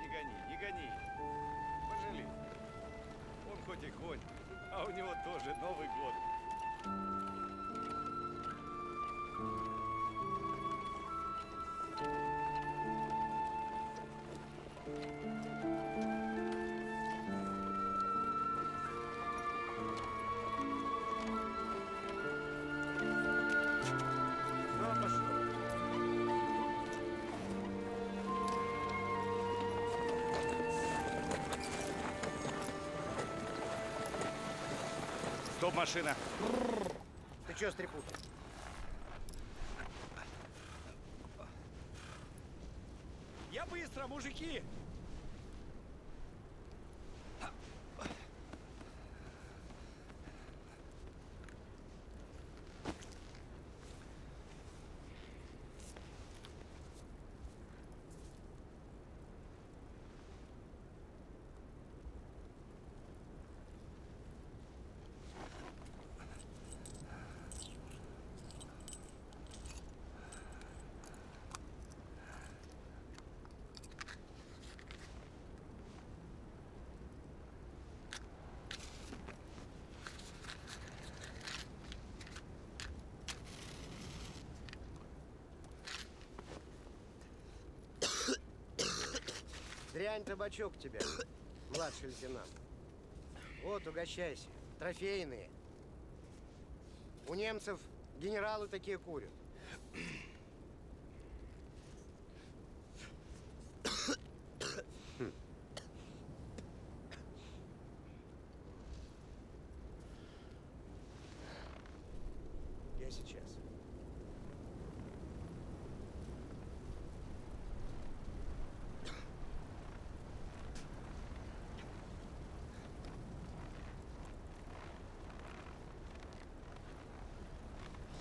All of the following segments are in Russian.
не гони, не гони. Пожалей. Он хоть и конь, а у него тоже Новый год. Стоп, машина. Ты чё, стрепут? Я быстро, мужики! Дрянь табачок тебе, младший лейтенант. Вот, угощайся. Трофейные. У немцев генералы такие курят. Я сейчас.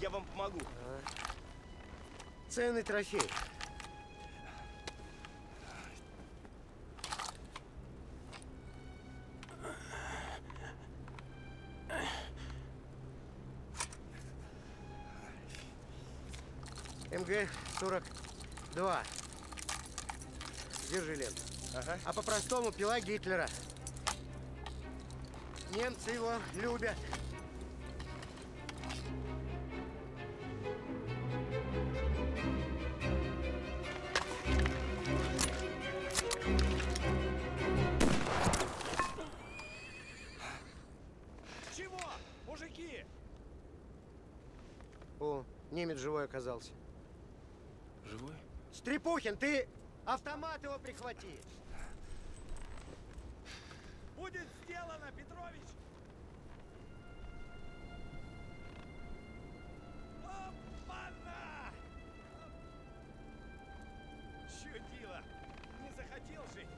Я вам помогу. Ценный трофей. МГ-42. Держи ленту. Ага. А по-простому пила Гитлера. Немцы его любят. Чего? Мужики! О, немец живой оказался. Живой? Стрепухин, ты автомат его прихвати. Будет сделано, Петрович! Опа-на! Чудило! Не захотел жить?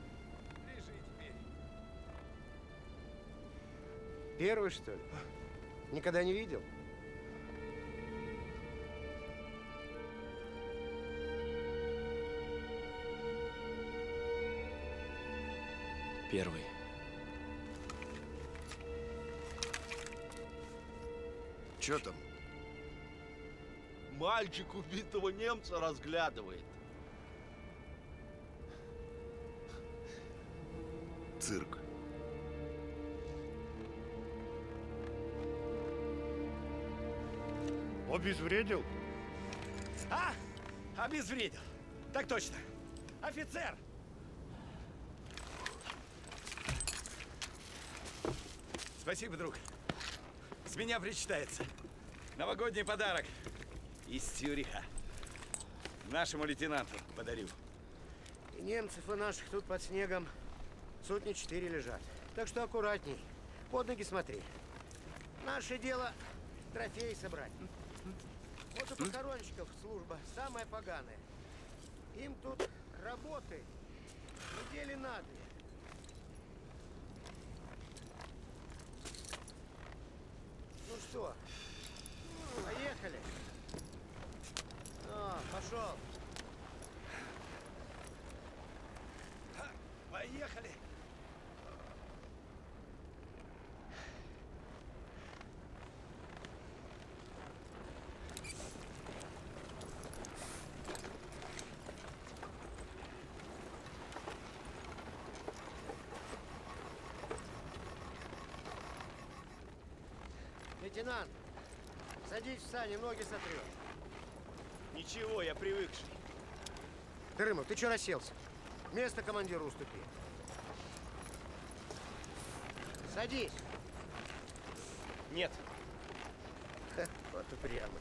Лежи теперь. Первый, что ли? Никогда не видел? Первый. Чё там? Мальчик убитого немца разглядывает. Цирк. Обезвредил? А? Обезвредил. Так точно. Офицер! Спасибо, друг. С меня причитается. Новогодний подарок из Цюриха. Нашему лейтенанту подарю. И немцев, и наших тут под снегом сотни 4 лежат. Так что аккуратней. Под ноги смотри. Наше дело трофеи собрать. Вот у похоронщиков служба самая поганая. Им тут работы недели на 2. Ну что, поехали. О, пошел. Поехали! Лейтенант, садись в сани, ноги сотрешь. Ничего, я привыкший. Дырымов, ты что расселся? Место командиру уступи. Садись. Нет. Ха, вот упрямый.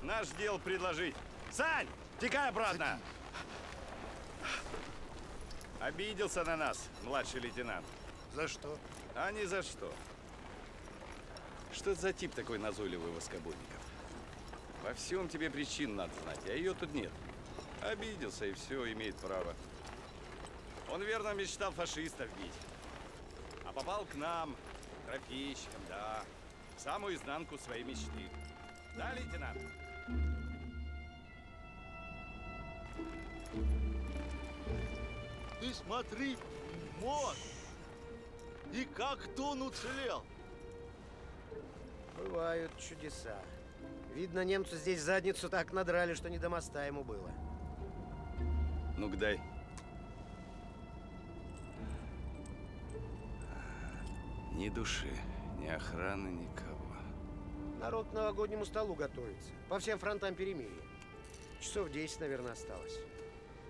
Наш дел предложить. Сань, текай обратно. Обиделся на нас, младший лейтенант. За что? А ни за что. Что это за тип такой назойливый Воскобойников? Во всем тебе причин надо знать, а ее тут нет. Обиделся и все, имеет право. Он верно мечтал фашистов бить. А попал к нам, трофейщикам, да. В самую изнанку своей мечты. Да, лейтенант? Ты смотри, мост! И как он уцелел! Бывают чудеса. Видно, немцы здесь задницу так надрали, что не до моста ему было. Ну-ка дай. Ни души, ни охраны, никого. Народ к новогоднему столу готовится. По всем фронтам перемирия. Часов 10, наверное, осталось.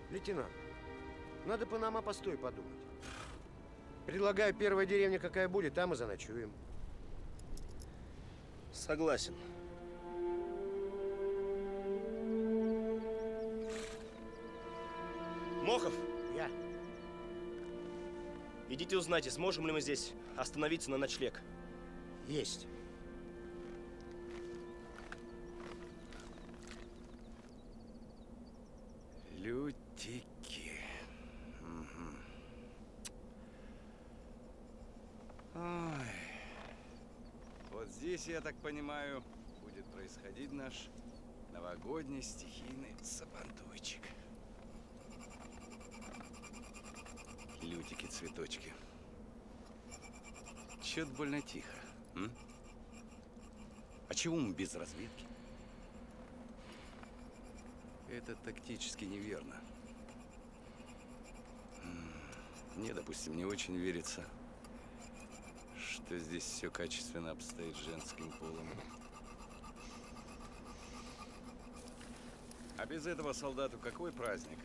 Лейтенант, надо по нам о постой подумать. Предлагаю, первая деревня какая будет, там и заночуем. Согласен. Мохов, Я. идите узнайте, сможем ли мы здесь остановиться на ночлег. Есть. Лютики. Мгм. Ой. Вот здесь, я так понимаю, будет происходить наш новогодний стихийный сабантуйчик. Лютики-цветочки. Чё-то больно тихо. М? А чего мы без разведки? Это тактически неверно. Мне, допустим, не очень верится, что здесь все качественно обстоит с женским полом. А без этого солдату какой праздник?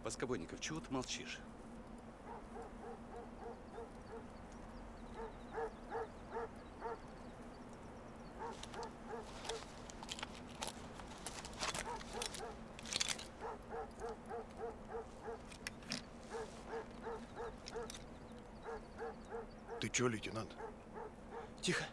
Воскобойников, чего ты молчишь? Ты чё, лейтенант? Тихо.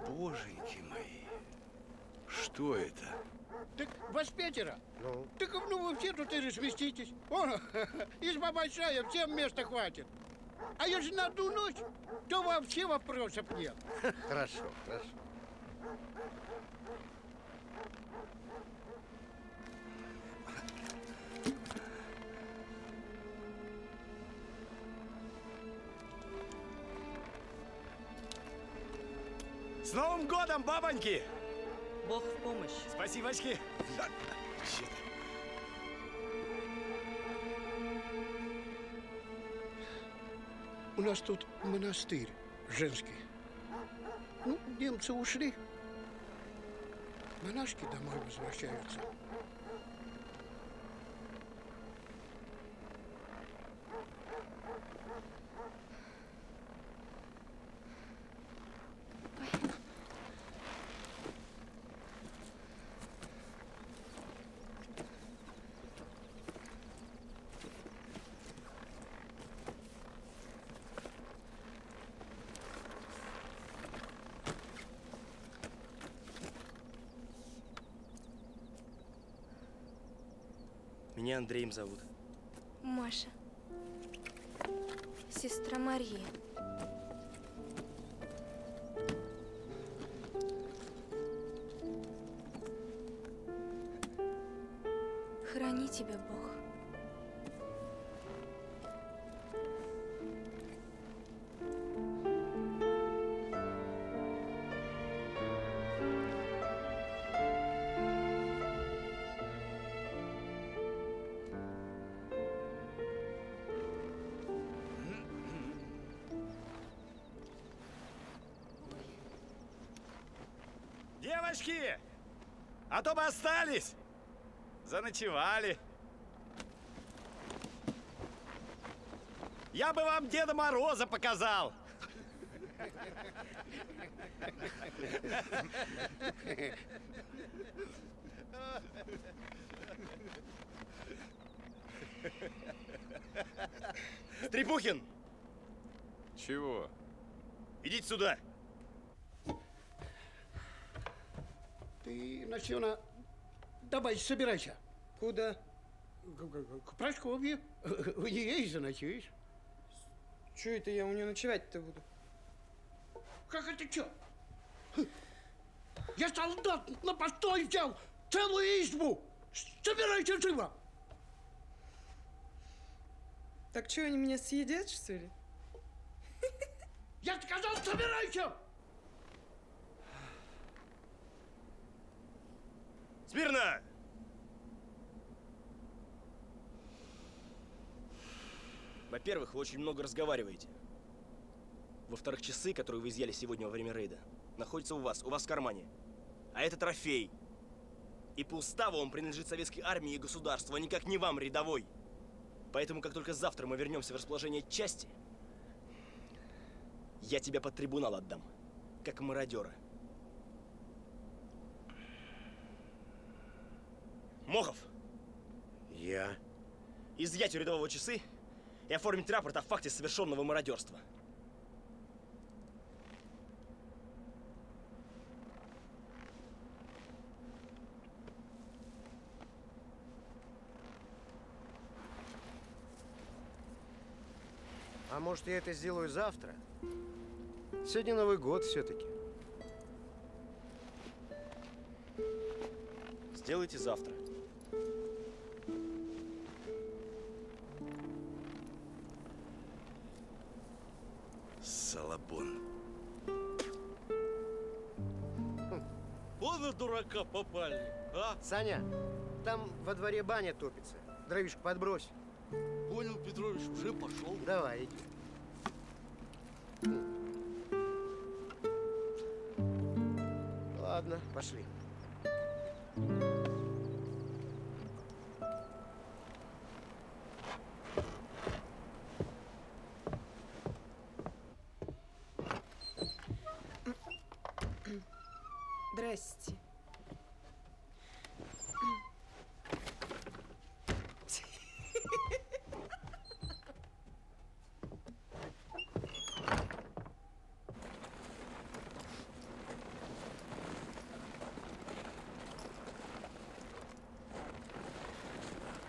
Боженьки мои, что это? Так вас 5. Ну, Так ну вы все тут и разместитесь. О, изба большая, всем места хватит. А если на одну ночь, то вообще вопросов нет. хорошо, хорошо. С Новым годом, бабоньки! Бог в помощь. Спасибочки! У нас тут монастырь женский. Ну, немцы ушли. Монашки домой возвращаются. Меня Андреем зовут. Маша. Сестра Мария. Храни тебя Бог. Девочки! А то бы остались! Заночевали. Я бы вам Деда Мороза показал. Трепухин! Чего? Идите сюда! Ты, Настена, давай, собирайся. Куда? К Прасковье. У нее и заночуешь. Чё это я у нее ночевать-то буду? Как это чё? Я солдат на постой взял целую избу. Собирайся живо. Так что, они меня съедят, что ли? Я сказал, собирайся. Смирно! Во-первых, вы очень много разговариваете. Во-вторых, часы, которые вы изъяли сегодня во время рейда, находятся у вас в кармане. А это трофей. И по уставу он принадлежит советской армии и государству, а никак не вам, рядовой. Поэтому, как только завтра мы вернемся в расположение части, я тебя под трибунал отдам, как мародера. Мохов! Я? Изъять у рядового часы и оформить рапорт о факте совершенного мародерства. А может, я это сделаю завтра? Сегодня Новый год все-таки. Сделайте завтра. Салабон. Вон на дурака попали, а? Саня, там во дворе баня топится. Дровишек подбрось. Понял, Петрович, уже пошел. Давай, иди. Ладно, пошли. Здрасте.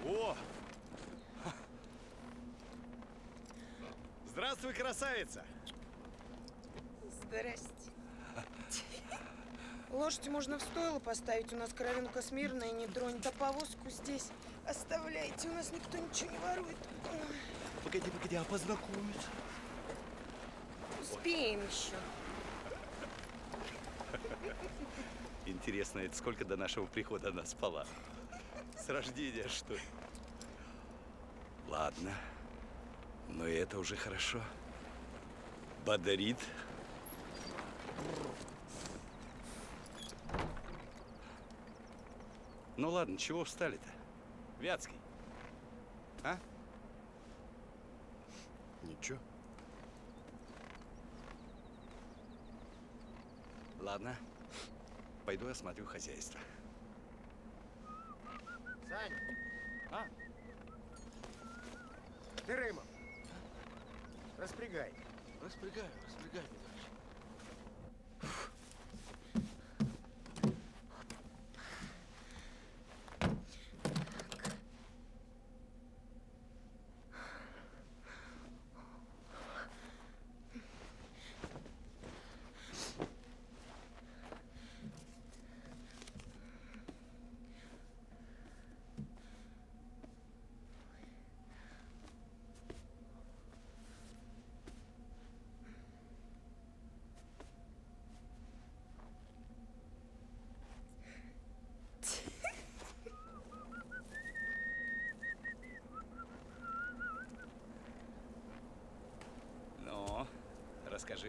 О! Здравствуй, красавица! Здрасте. Лошадь можно в стойло поставить, у нас кровинка смирная, не тронь, да повозку здесь оставляйте, у нас никто ничего не ворует. Погоди, погоди, а познакомиться? Успеем еще. Интересно, это сколько до нашего прихода она спала? С рождения, что ли? Ладно. Но и это уже хорошо. Бодрит. Ну ладно, чего встали-то? Вятский. А? Ничего. Ладно. Пойду осмотрю хозяйство. Сань! А? Ты, Рымов, распрягай. Распрягай, Петрович.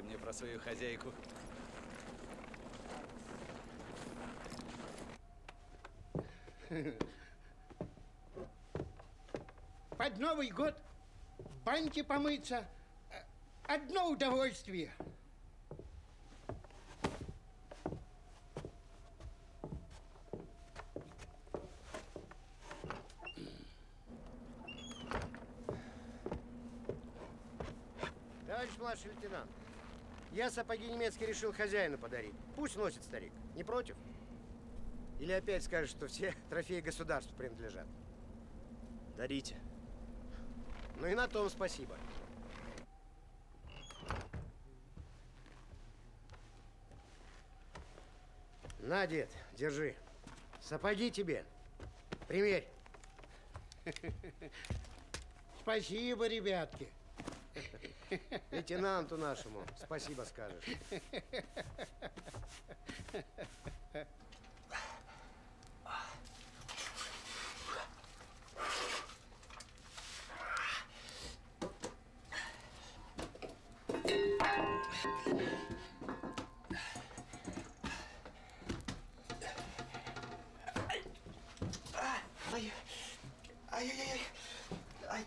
мне про свою хозяйку. Под Новый год в баньке помыться – одно удовольствие. Товарищ младший лейтенант, я сапоги немецкие решил хозяину подарить. Пусть носит старик. Не против? Или опять скажешь, что все трофеи государству принадлежат? Дарите. Ну и на том спасибо. На, дед, держи. Сапоги тебе. Примерь. Спасибо, ребятки. Лейтенанту нашему спасибо скажешь. Ай-яй-яй. Ай.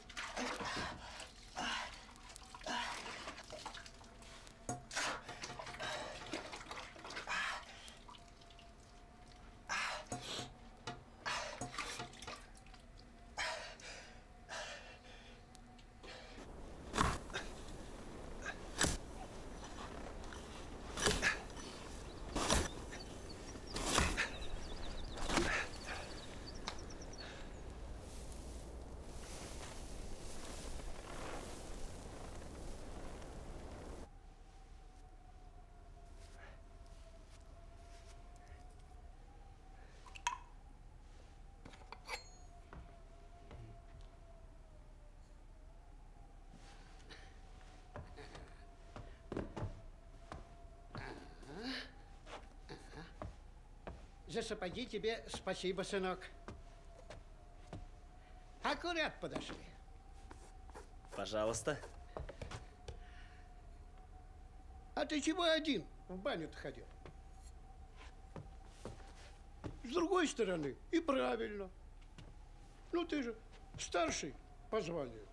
За сапоги тебе спасибо, сынок. Аккурат подошли. Пожалуйста. А ты чего один в баню-то ходил? С другой стороны, и правильно. Ну, ты же старший по званию.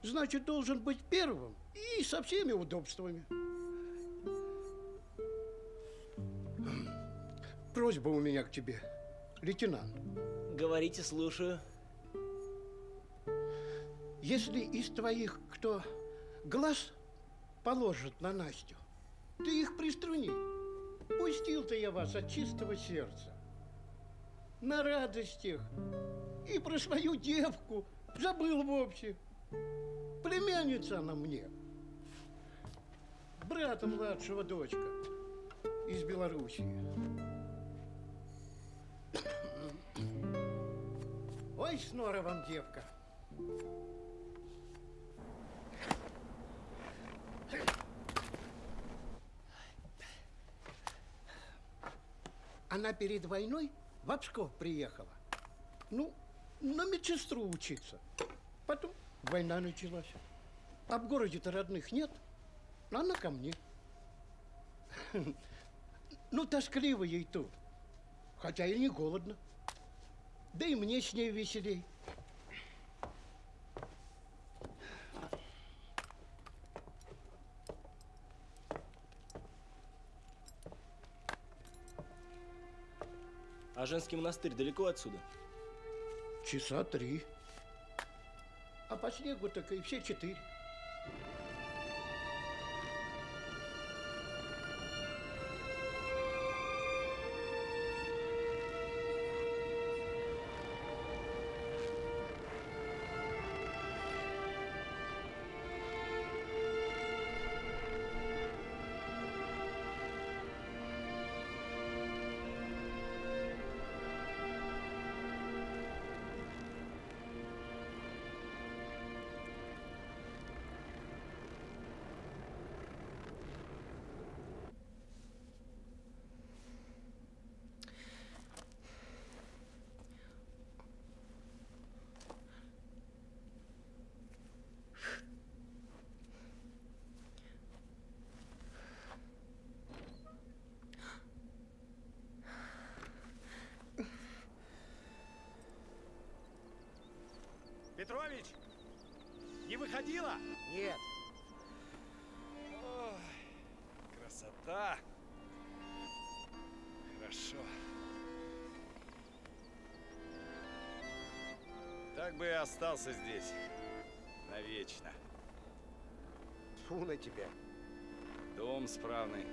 Значит, должен быть первым и со всеми удобствами. Просьба у меня к тебе, лейтенант. Говорите, слушаю. Если из твоих кто глаз положит на Настю, ты их приструни. Пустил-то я вас от чистого сердца. На радостях. И про свою девку забыл вовсе. Племянница она мне. Брата младшего дочка из Белоруссии. Ой, снора вам девка. Она перед войной в Псков приехала. Ну, на медсестру учиться. Потом война началась. А в городе-то родных нет. Она ко мне. Ну, тоскливо ей тут. Хотя и не голодно. Да и мне с ней веселей. А женский монастырь далеко отсюда? Часа 3. А по снегу так и все 4. Не выходила? Нет. Ой, красота. Хорошо. Так бы и остался здесь навечно. Тьфу на тебя. Дом справный.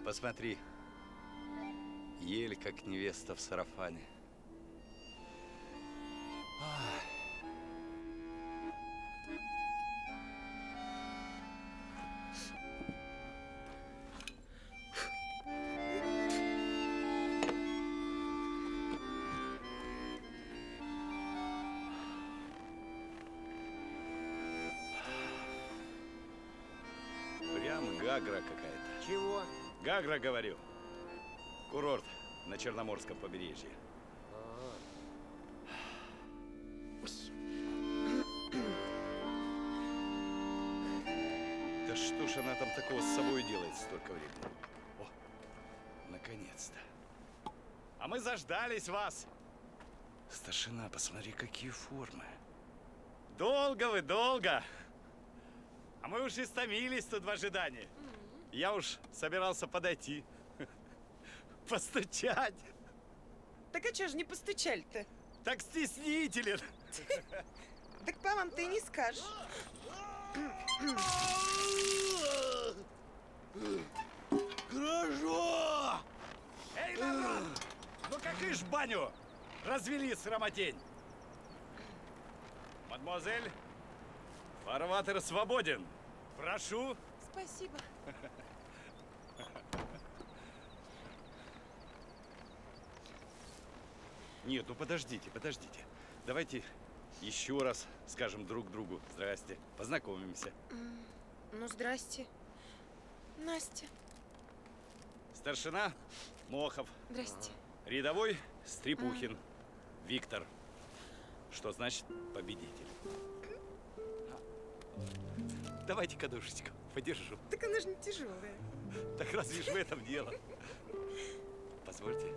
Посмотри. Ель, как невеста в сарафане. Ах. Прям Гагра какая-то. Чего? Гагра, говорю. Курорт на Черноморском побережье. Да что ж она там такого с собой делает столько времени? О, наконец-то. А мы заждались вас. Старшина, посмотри, какие формы. Долго вы, долго. А мы уж истомились тут в ожидании. Я уж собирался подойти. Постучать. Так а чё ж не постучали-то? Так стеснителен. Так по вам ты и не скажешь. Хорошо! Эй, народ! Ну как ишь баню развели срамотень? Мадемуазель, фарватер свободен. Прошу. Спасибо. Нет, ну подождите, подождите. Давайте еще раз скажем друг другу здрасте, познакомимся. Ну, здрасте. Настя. Старшина Мохов. Здрасте. Рядовой Стрепухин. Виктор. Что значит победитель? Давайте кадушечку подержу. Так она же не тяжелая. Так разве ж в этом дело? Позвольте.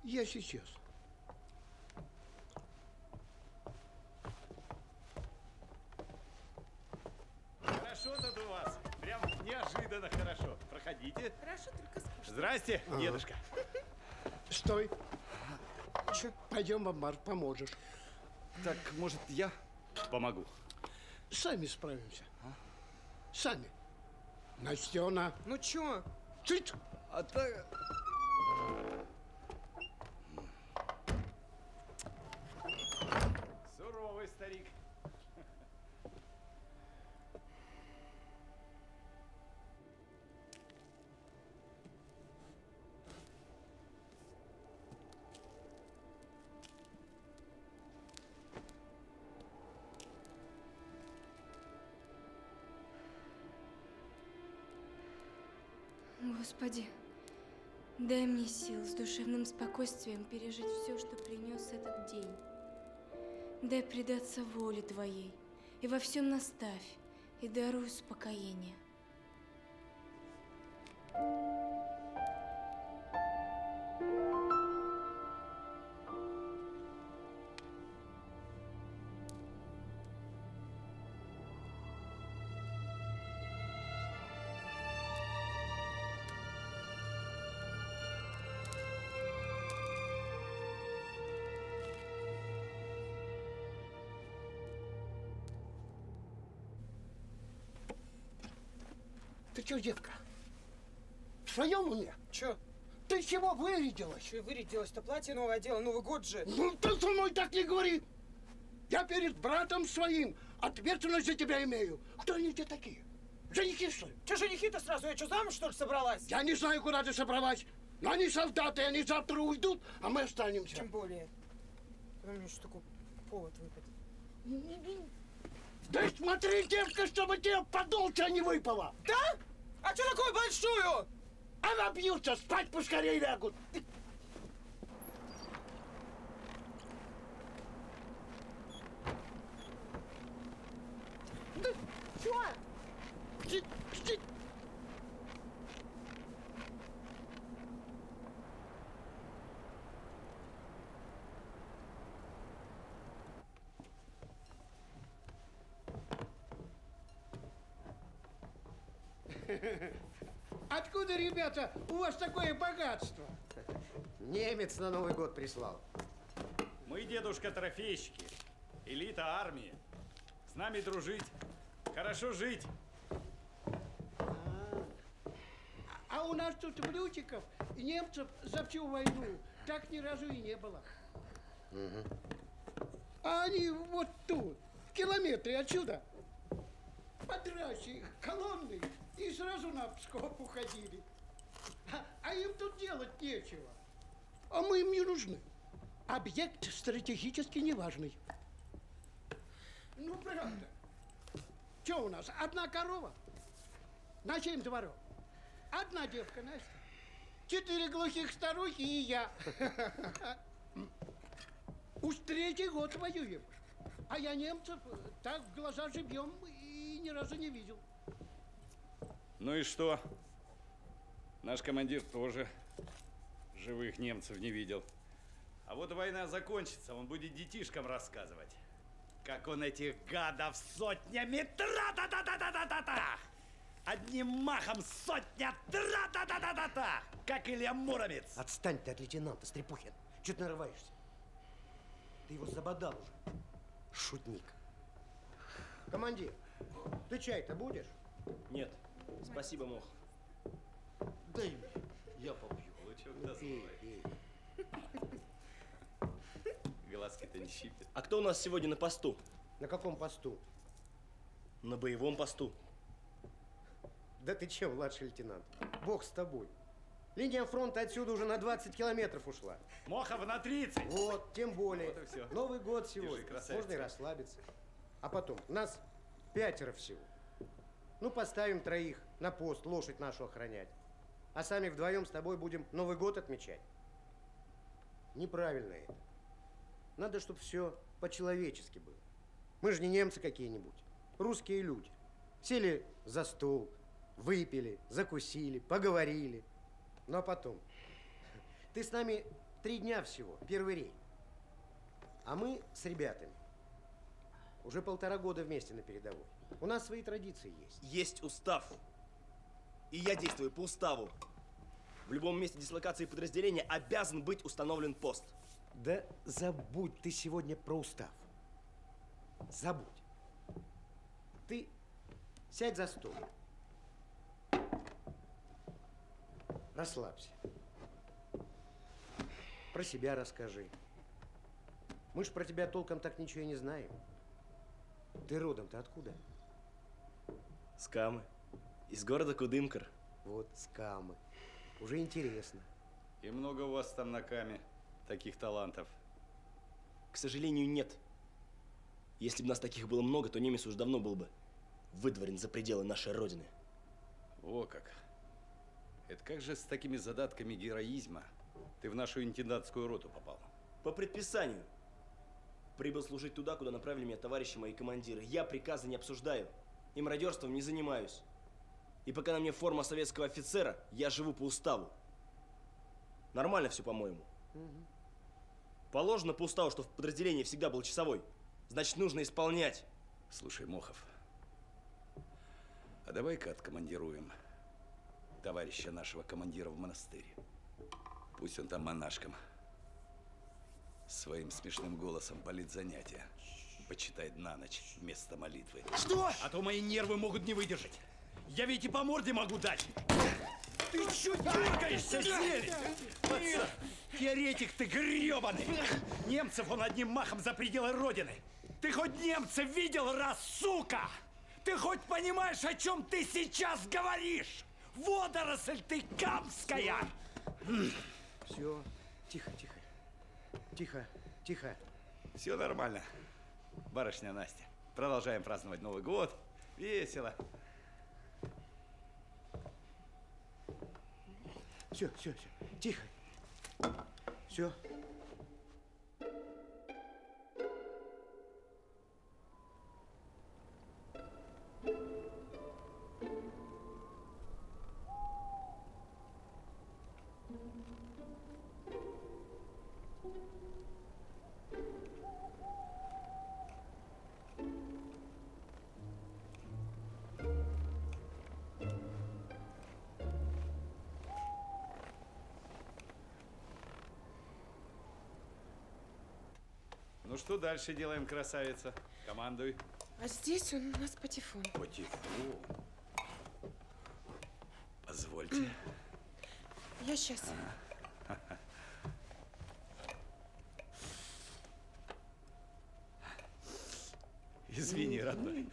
Я сейчас. Хорошо тут у вас. Прям неожиданно хорошо. Проходите. Хорошо, только скучно. Здрасте, дедушка. Стой. Чё? Пойдем, Бомбар, поможешь. Так, может, я помогу? Сами справимся. Сами. Настена. Ну чё? Цыц! А так... Суровый старик. Господи, дай мне сил с душевным спокойствием пережить все, что принес этот день. Дай предаться воле Твоей и во всем наставь, и даруй успокоение. Ты что, девка? В своем уме? Чё? Ты чего вырядилась? Чё вырядилась-то? Платье новое одела, Новый год же. Ну, ты со мной так не говори! Я перед братом своим ответственность за тебя имею. Кто они тебе такие? Женихи, что ли? Чё женихи-то сразу? Я чё, замуж, что ли, собралась? Я не знаю, куда ты собралась, но они солдаты, они завтра уйдут, а мы останемся. Тем более. Когда мне еще такой повод выпадет. Да смотри, девка, чтобы тебе подолча не выпало. Да? А что такое большую? А набьются, спать поскорее лягут. Откуда, ребята, у вас такое богатство? Немец на Новый год прислал. Мы, дедушка, трофейщики. Элита армии. С нами дружить. Хорошо жить. А у нас тут в Лютиков немцев за всю войну так ни разу и не было. А они вот тут, в километре отсюда, по трассе колонны, и сразу на Псков уходили. А им тут делать нечего. А мы им не нужны. Объект стратегически неважный. Ну, правда. Что у нас? Одна корова на 7 дворов. Одна девка Настя. 4 глухих старухи и я. Уж 3-й год воюем. А я немцев так в глаза живьем и ни разу не видел. Ну и что? Наш командир тоже живых немцев не видел. А вот война закончится, он будет детишкам рассказывать, как он этих гадов сотнями тра-та-та-та-та-та-та-та! Одним махом сотня тра-та-та-та-та-та! Как Илья Муромец! Отстань ты от лейтенанта, Стрепухин. Чего ты нарываешься? Ты его забодал уже. Шутник. Командир, ты чай-то будешь? Нет, спасибо, Мох. Дай мне, я попью. Лучок дозволай. Глазки-то не щипят. А кто у нас сегодня на посту? На каком посту? На боевом посту. Да ты че, младший лейтенант? Бог с тобой. Линия фронта отсюда уже на 20 километров ушла. Мохов на 30. Вот, тем более. Вот и все. Новый год сегодня. Держи, красавица. Можно и расслабиться. А потом, нас 5 всего. Ну, поставим 3 на пост, лошадь нашу охранять. А сами вдвоем с тобой будем Новый год отмечать. Неправильно это. Надо, чтобы все по-человечески было. Мы же не немцы какие-нибудь. Русские люди. Сели за стол, выпили, закусили, поговорили. Ну, а потом. Ты с нами 3 дня всего, первый рейд. А мы с ребятами уже 1,5 года вместе на передовой. У нас свои традиции есть. Есть устав. И я действую по уставу. В любом месте дислокации подразделения обязан быть установлен пост. Да забудь ты сегодня про устав. Забудь. Ты сядь за стол. Расслабься. Про себя расскажи. Мы ж про тебя толком так ничего и не знаем. Ты родом-то откуда? С Камы. Из города Кудымкар. Вот, с Камы. Уже интересно. И много у вас там на Каме таких талантов? К сожалению, нет. Если бы нас таких было много, то немец уж давно был бы выдворен за пределы нашей родины. О как! Это как же с такими задатками героизма ты в нашу интендантскую роту попал? По предписанию. Прибыл служить туда, куда направили меня товарищи мои командиры. Я приказы не обсуждаю и мародерством не занимаюсь. И пока на мне форма советского офицера, я живу по уставу. Нормально все, по-моему. Положено по уставу, что в подразделении всегда был часовой. Значит, нужно исполнять. Слушай, Мохов, а давай-ка откомандируем товарища нашего командира в монастырь. Пусть он там монашком своим смешным голосом политзанятия почитает на ночь вместо молитвы. Что? А то мои нервы могут не выдержать. Я ведь и по морде могу дать. Ты чё дергаешься, зверь? Теоретик ты гребаный. Немцев он одним махом за пределы родины. Ты хоть немца видел раз, сука? Ты хоть понимаешь, о чем ты сейчас говоришь? Водоросль ты камская! Все, тихо, тихо. Тихо, тихо. Все нормально. Барышня Настя, продолжаем праздновать Новый год. Весело. Все, все, все. Тихо. Все. что дальше делаем, красавица? Командуй. А здесь он у нас патефон. Патефон. Позвольте. Я сейчас. Извини, родной.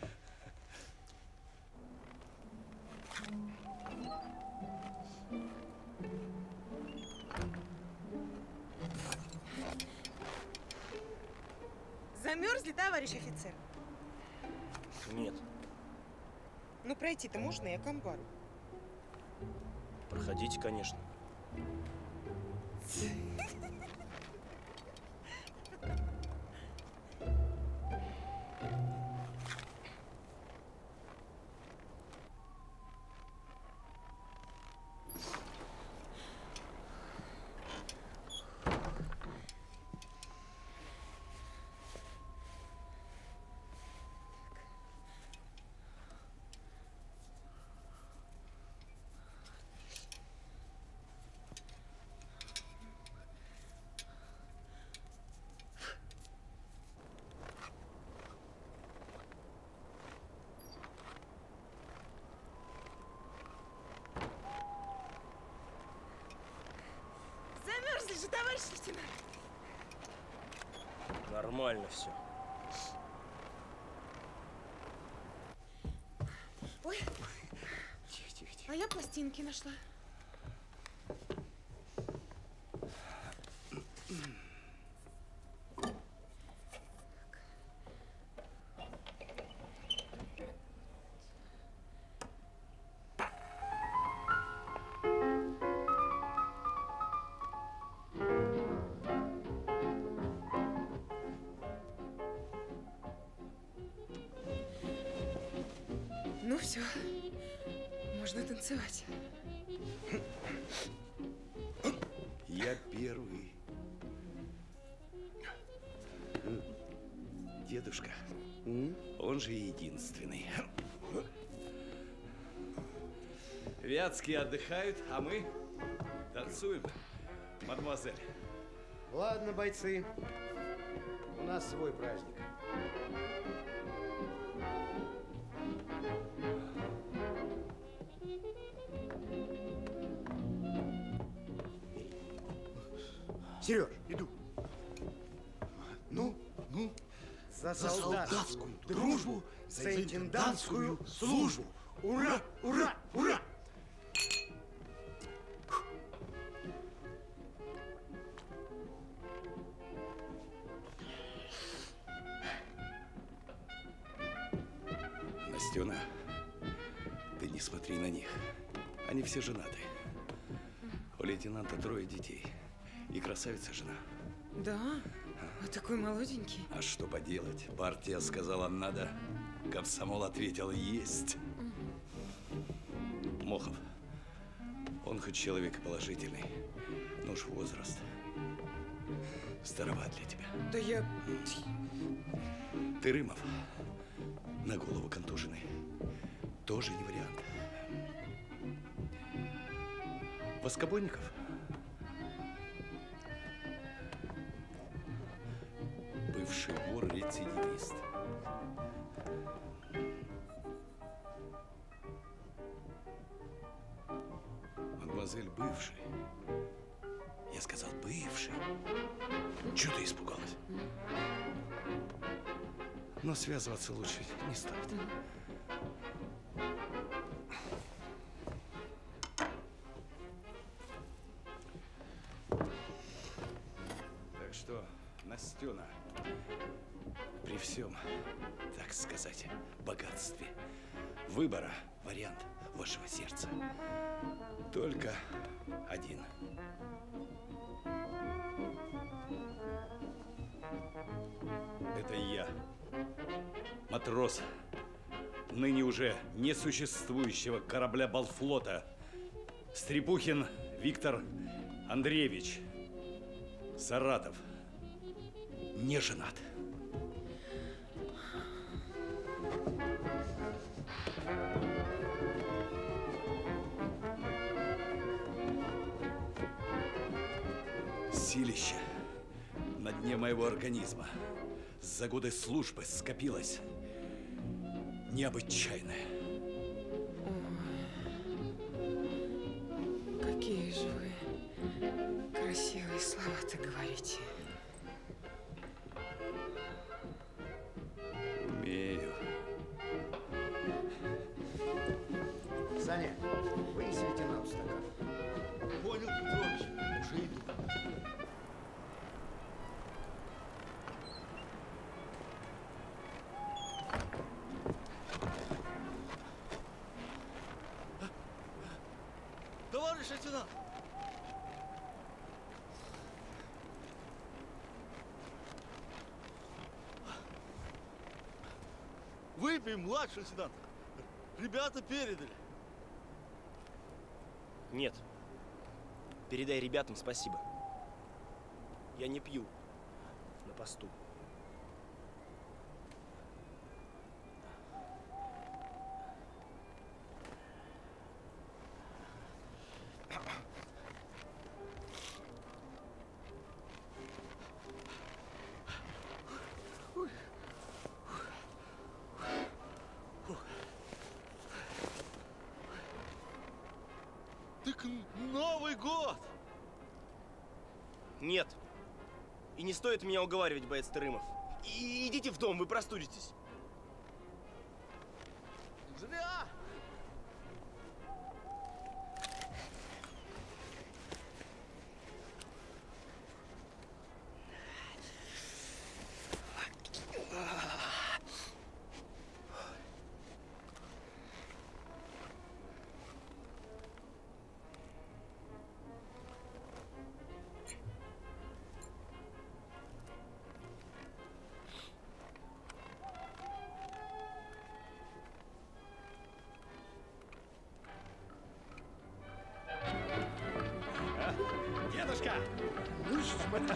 Замерзли, товарищ офицер? Нет. Ну, пройти-то можно, я к амбару. Проходите, конечно. Замерзли же, товарищ лейтенант. Нормально все. Ой. Тихо. А я пластинки нашла. Ну все, можно танцевать. Я первый. Дедушка, он же единственный. Вятские отдыхают, а мы танцуем, мадемуазель. Ладно, бойцы, у нас свой праздник. Сереж, Иду. ну, за солдатскую дружбу, за интендантскую службу. Ура, ура, ура! Настена, ты не смотри на них. Они все женаты. У лейтенанта 3 детей. И красавица жена. Да? А такой молоденький. А что поделать? Партия сказала надо. Комсомол ответил есть. Мохов. Он хоть человек положительный, но уж возраст. Староват для тебя. Да я... Тырымов. На голову контуженный. Тоже не вариант. Воскобойников. Бывший вор-рецидивист. Мадемуазель бывший. Я сказал бывший. Чего ты испугалась? Но связываться лучше не стоит. Так что, Настена, при всем, так сказать, богатстве выбора, вариант вашего сердца только один. Это я, матрос ныне уже несуществующего корабля Балфлота, Стрепухин Виктор Андреевич, Саратов, не женат. Силище на дне моего организма за годы службы скопилось необычайное. Какие же вы красивые слова-то говорите. Умею. Саня, вынеси лейтенанту стакан. Понял, Петрович. Уже иду. Товарищ лейтенант! Выпьем, младший лейтенант. Ребята передали. Нет. Передай ребятам спасибо. Я не пью на посту. Так Новый год! Нет. И не стоит меня уговаривать, боец Тырымов. И идите в дом, вы простудитесь. Зря! Дедушка! Ну, смотри.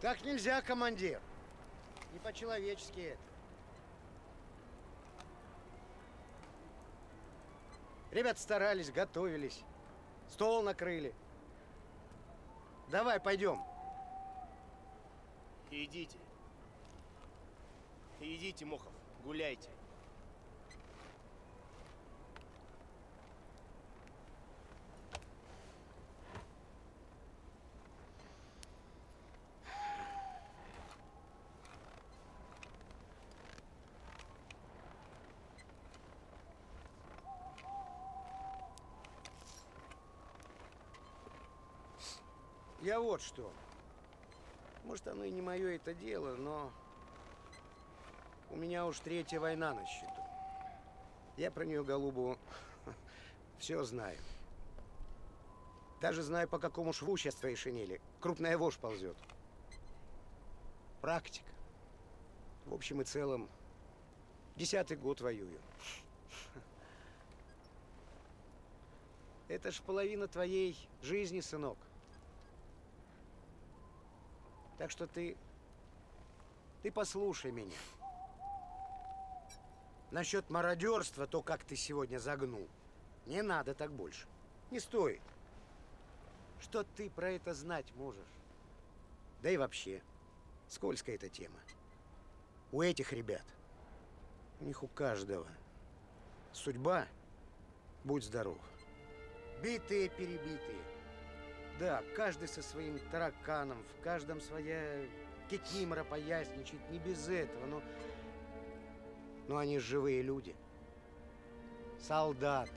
Так нельзя, командир. Не по-человечески это. Ребята старались, готовились. Стол накрыли. Давай, пойдем. Идите. Идите, Мохов, гуляйте. Я вот что. Может, оно и не мое это дело, но у меня уж 3-я война на счету. Я про нее, голубу, все знаю. Даже знаю, по какому шву сейчас твоей шинели крупная вошь ползет. Практика. В общем и целом, 10-й год воюю. Это ж половина твоей жизни, сынок. Так что ты послушай меня. Насчет мародерства, то, как ты сегодня загнул, не надо так больше. Не стоит. Что ты про это знать можешь? Да и вообще, скользкая эта тема. У этих ребят, у них у каждого судьба, будь здоров. Битые, перебитые. Да, каждый со своим тараканом, в каждом своя кикимора поясничает, не без этого, но они живые люди. Солдаты.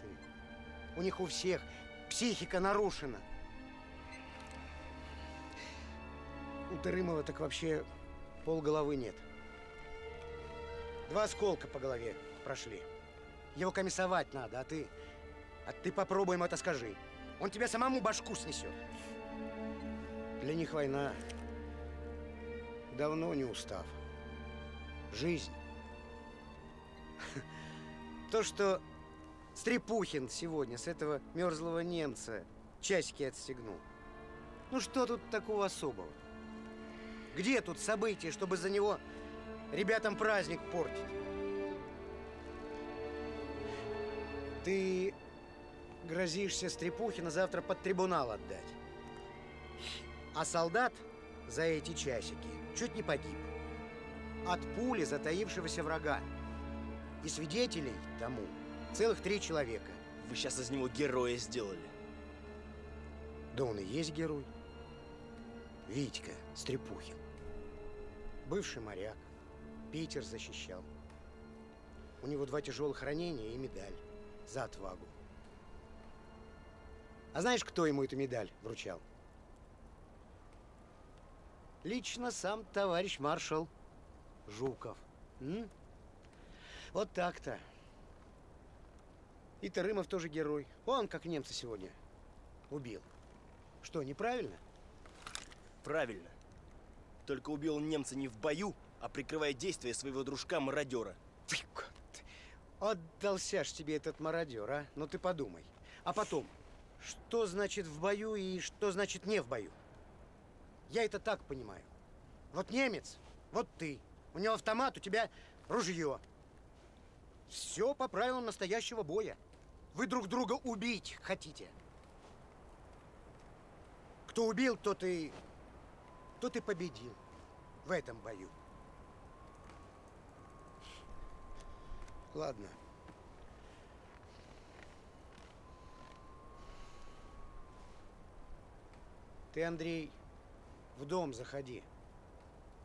У них у всех психика нарушена. У Тырымова так вообще полголовы нет. 2 осколка по голове прошли. Его комиссовать надо, а ты попробуй ему это скажи. Он тебе самому башку снесет. Для них война давно не устав. Жизнь. То, что Стрепухин сегодня с этого мерзлого немца часики отстегнул. Ну что тут такого особого? Где тут события, чтобы за него ребятам праздник портить? Ты грозишься Стрепухина завтра под трибунал отдать. А солдат за эти часики чуть не погиб. От пули затаившегося врага. И свидетелей тому целых 3 человека. Вы сейчас из него героя сделали. Да он и есть герой. Витька Стрепухин. Бывший моряк. Питер защищал. У него 2 тяжелых ранения и медаль за отвагу. А знаешь, кто ему эту медаль вручал? Лично сам товарищ маршал Жуков. Вот так-то. И Тарымов тоже герой. Он, как немца сегодня, убил. Что, неправильно? Правильно. Только убил он немца не в бою, а прикрывая действия своего дружка-мародера. Отдался ж тебе этот мародер, а? Ну ты подумай. А потом, что значит в бою и что значит не в бою? Я это так понимаю. Вот немец, вот ты. У него автомат, у тебя ружье. Все по правилам настоящего боя. Вы друг друга убить хотите. Кто убил, тот и победил в этом бою. Ладно. Ты, Андрей, в дом заходи.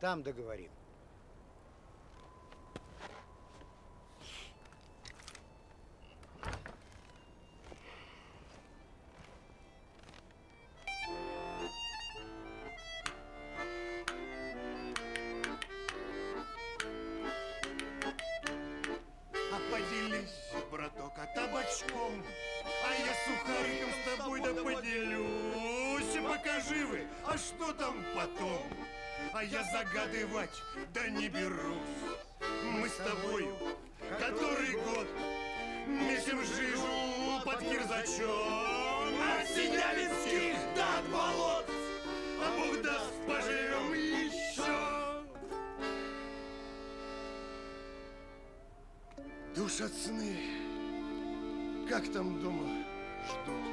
Там договорим. А поделись, браток, табачком, а я сухариком с тобой да поделюсь. Покажи вы, а что там потом? А я загадывать да не берусь. Мы с тобою который год месим жижу под кирзачом. От Синявинских до от болот, а Бог даст, поживем еще. Душат сны, как там дома ждут.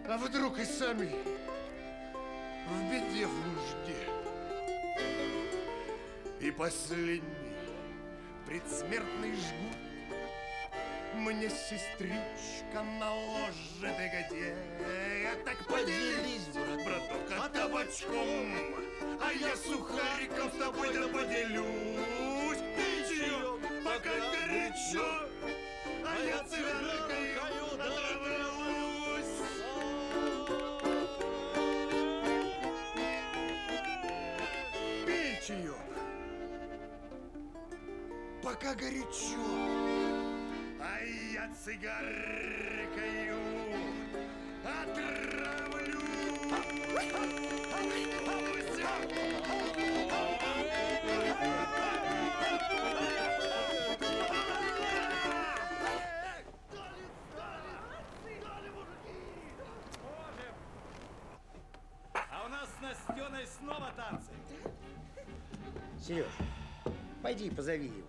А вдруг и сами в беде, в нужде. И последний предсмертный жгут мне сестричка наложит, и где? Так поделись, браток, а табачком, а я сухариком с тобой да поделюсь. Печью, пока горячо, а я цигаркой отравлюсь. Пей чаек, пока горячо, а я цигаркою отравлюсь. А у нас с Настеной снова танцы. Сереж, пойди позови его.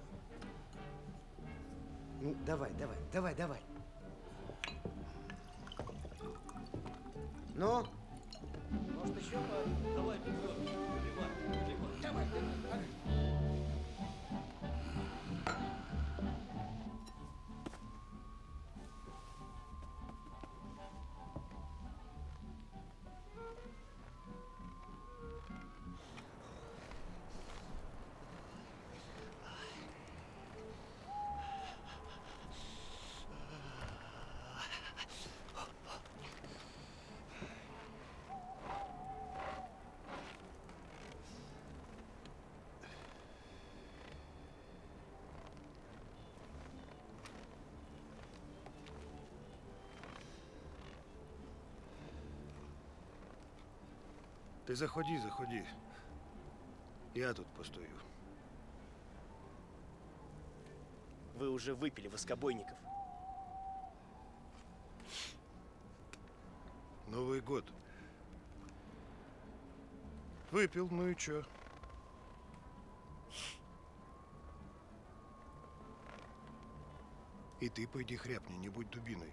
Ну, давай. Ну? Может, еще пару? Давай, Петрович, выливай. Давай. Ты заходи. Я тут постою. Вы уже выпили воскобойников. Новый год. Выпил, ну и чё? И ты пойди хряпни, не будь дубиной.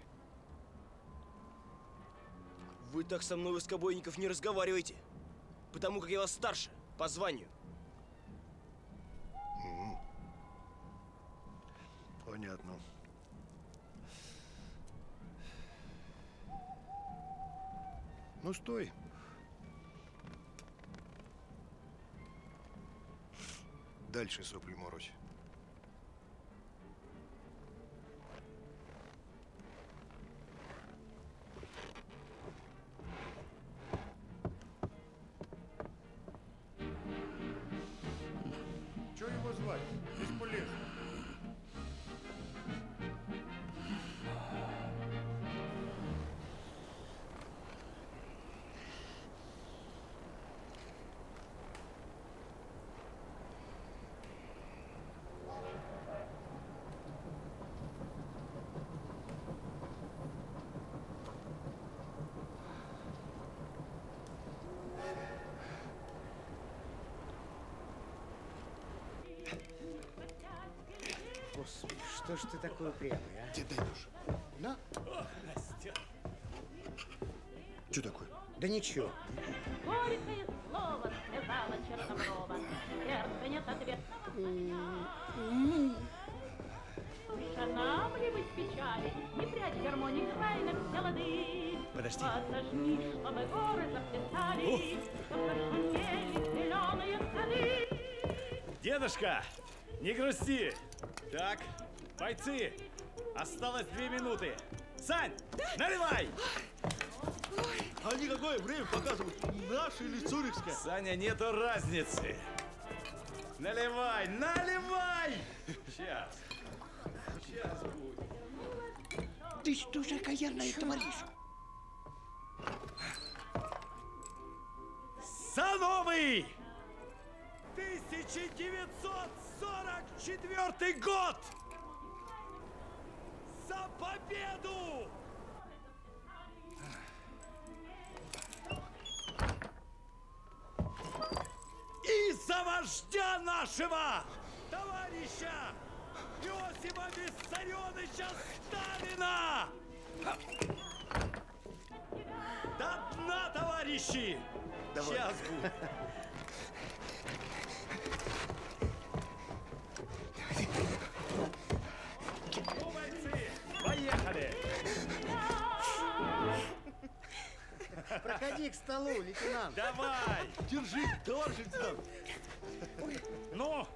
Вы так со мной, воскобойников, не разговариваете. Потому как я вас старше, по званию. Понятно. Ну, стой. Дальше сопли морозь. Чего его звать? Бесполезно. Господи, что ж ты такой упрямый, а? Тебе дай нож. На. Что такое? Да ничего. Горькое слово сказала Черноброва. Сердце нет ответного. Устанавливать печали, не прячь гармоник крайных все лады. Подожди. Подожди, чтобы горы заплясали, чтобы шумели зеленые сады. Дедушка, не грусти. Так, бойцы, осталось 2 минуты. Сань, наливай! А никакое время показывают, наше или цюрихское. Саня, нету разницы. Наливай, наливай! Сейчас. Сейчас будет. Ты что же окаянное творишь? За новый 1944 год! За победу! И за вождя нашего, товарища Иосифа Виссарионовича Сталина! До дна, товарищи! Давай. Сейчас будет. Ну, бойцы, поехали! Проходи к столу, лейтенант. Давай! Держи, товарищ лейтенант. Ну!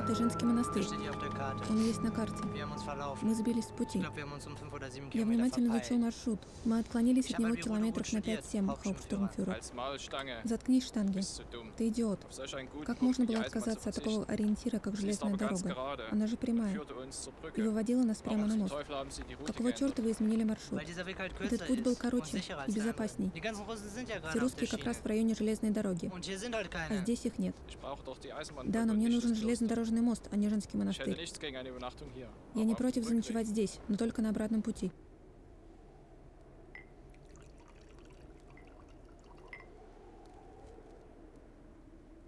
Это женский монастырь. Он есть на карте. Мы сбились с пути. Я внимательно изучил маршрут. Мы отклонились от него километров на 5-7, Хауптштурмфюрер. Заткнись, Штанге. Ты идиот. Как можно было отказаться от такого ориентира, как железная дорога? Она же прямая. И выводила нас прямо на мост. Какого черта вы изменили маршрут? Этот путь был короче и безопасней. Все русские как раз в районе железной дороги. А здесь их нет. Да, но мне нужен железнодорожный мост, а не женский монастырь. Я не против заночевать здесь, но только на обратном пути.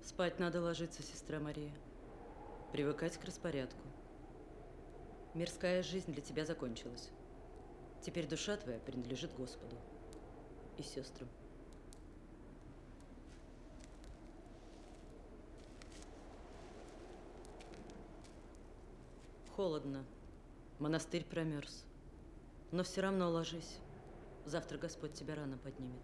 Спать надо ложиться, сестра Мария. Привыкать к распорядку. Мирская жизнь для тебя закончилась. Теперь душа твоя принадлежит Господу и сестрам. Холодно. Монастырь промерз. Но все равно ложись. Завтра Господь тебя рано поднимет.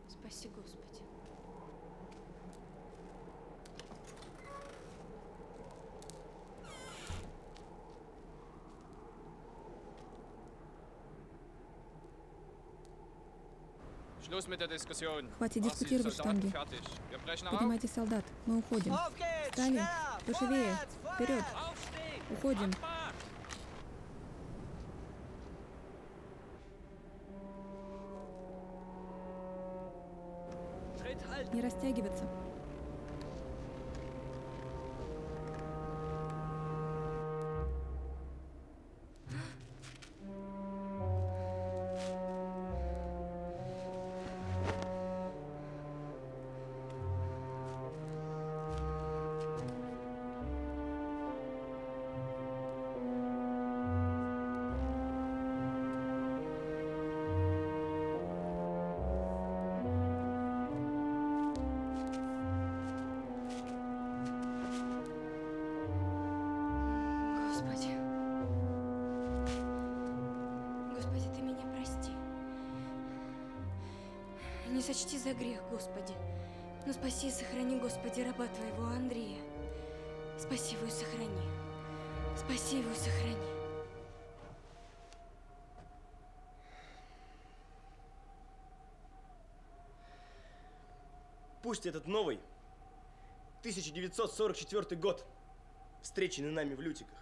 Спаси, Господи. Хватит дискутировать, штанги. Поднимайте солдат. Мы уходим. Встали. Поживее. Вперед. Уходим. Не растягиваться. Не сочти за грех, Господи, но спаси и сохрани, Господи, раба Твоего Андрея. Спаси его и сохрани. Спаси его и сохрани. Пусть этот новый 1944 год, встреченный нами в Лютиках,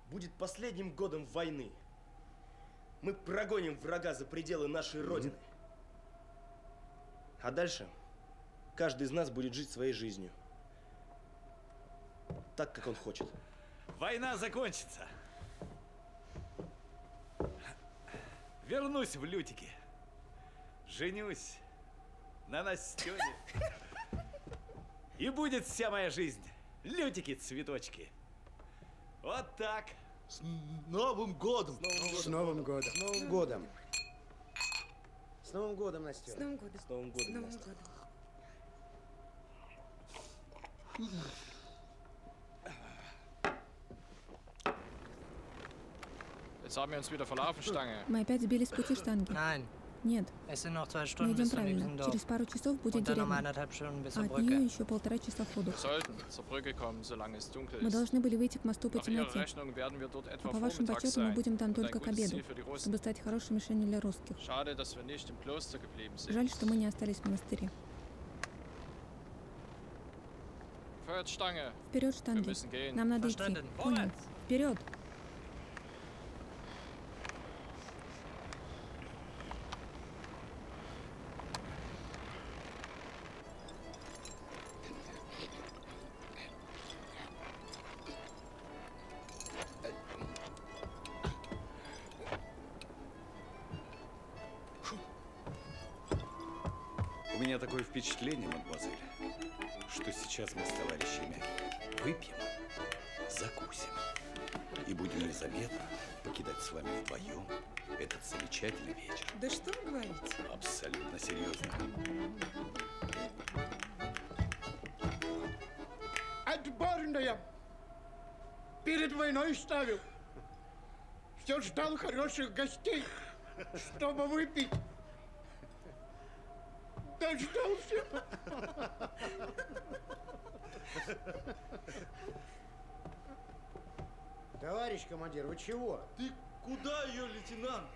будет последним годом войны. Мы прогоним врага за пределы нашей Родины. А дальше каждый из нас будет жить своей жизнью. Так, как он хочет. Война закончится. Вернусь в Лютики. Женюсь на Настёне. И будет вся моя жизнь Лютики-цветочки. Вот так. С Новым годом! С Новым годом! С Новым годом! С Новым годом, Настя! С Новым годом! С Новым годом! С Новым годом! Мы опять сбились с пути, штанги. Нет. Мы идем правильно. Через пару часов будет деревня. А от нее еще 1,5 часа ходу. Мы должны были выйти к мосту по темноте. А по вашим подсчетам мы будем там только к обеду, чтобы стать хорошей мишенью для русских. Жаль, что мы не остались в монастыре. Вперед, штанги. Нам надо идти. Понял. Вперед! У меня такое впечатление, мадемуазель, что сейчас мы с товарищами выпьем, закусим и будем незаметно покидать с вами вдвоем этот замечательный вечер. Да что вы говорите? Абсолютно серьезно. Отборно я перед войной ставил. Все ждал хороших гостей, чтобы выпить. Дождался. Товарищ командир, вы чего? Ты куда ее, лейтенант?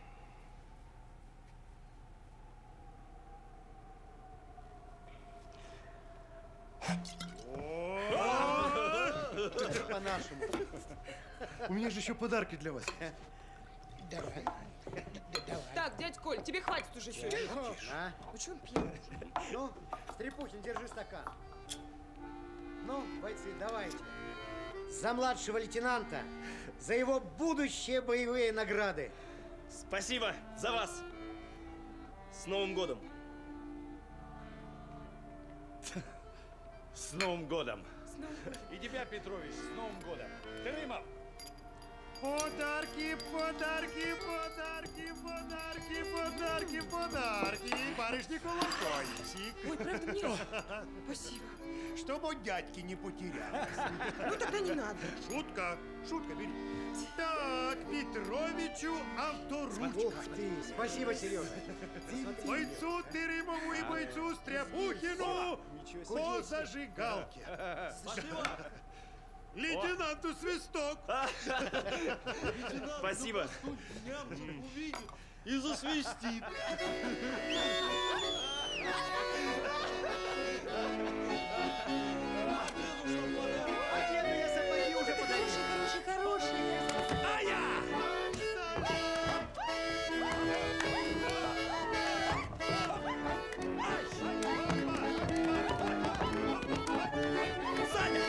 По-нашему. У меня же еще подарки для вас. Давай. Так, дядь Коль, тебе хватит уже все. А? Вы что он пьет? Ну, Стрепухин, держи стакан. Ну, бойцы, давайте. За младшего лейтенанта, за его будущие боевые награды. Спасибо за вас! С Новым годом! С Новым годом! И тебя, Петрович, с Новым годом! Крымов! Подарки, подарки, подарки, подарки, подарки, подарки. Барышня колокольчик. Ой, правда мне? Спасибо. Чтобы у дядьки не потерялась. Ну тогда не надо. Шутка, шутка, бери. Так, Петровичу авторучка. Ух ты, спасибо, Сережа. Бойцу Тыримову и бойцу Стряпухину по зажигалке. Лейтенанту свисток. Спасибо. Увидит и засвистит. А деду я сапоги уже подарил. Хороший, хороший. А я! Саня!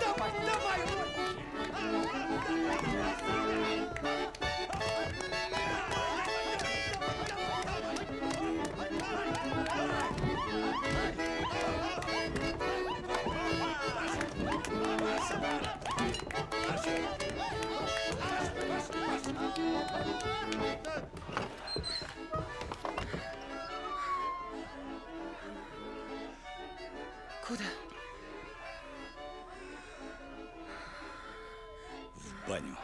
Давай, давай, Куда? В баню.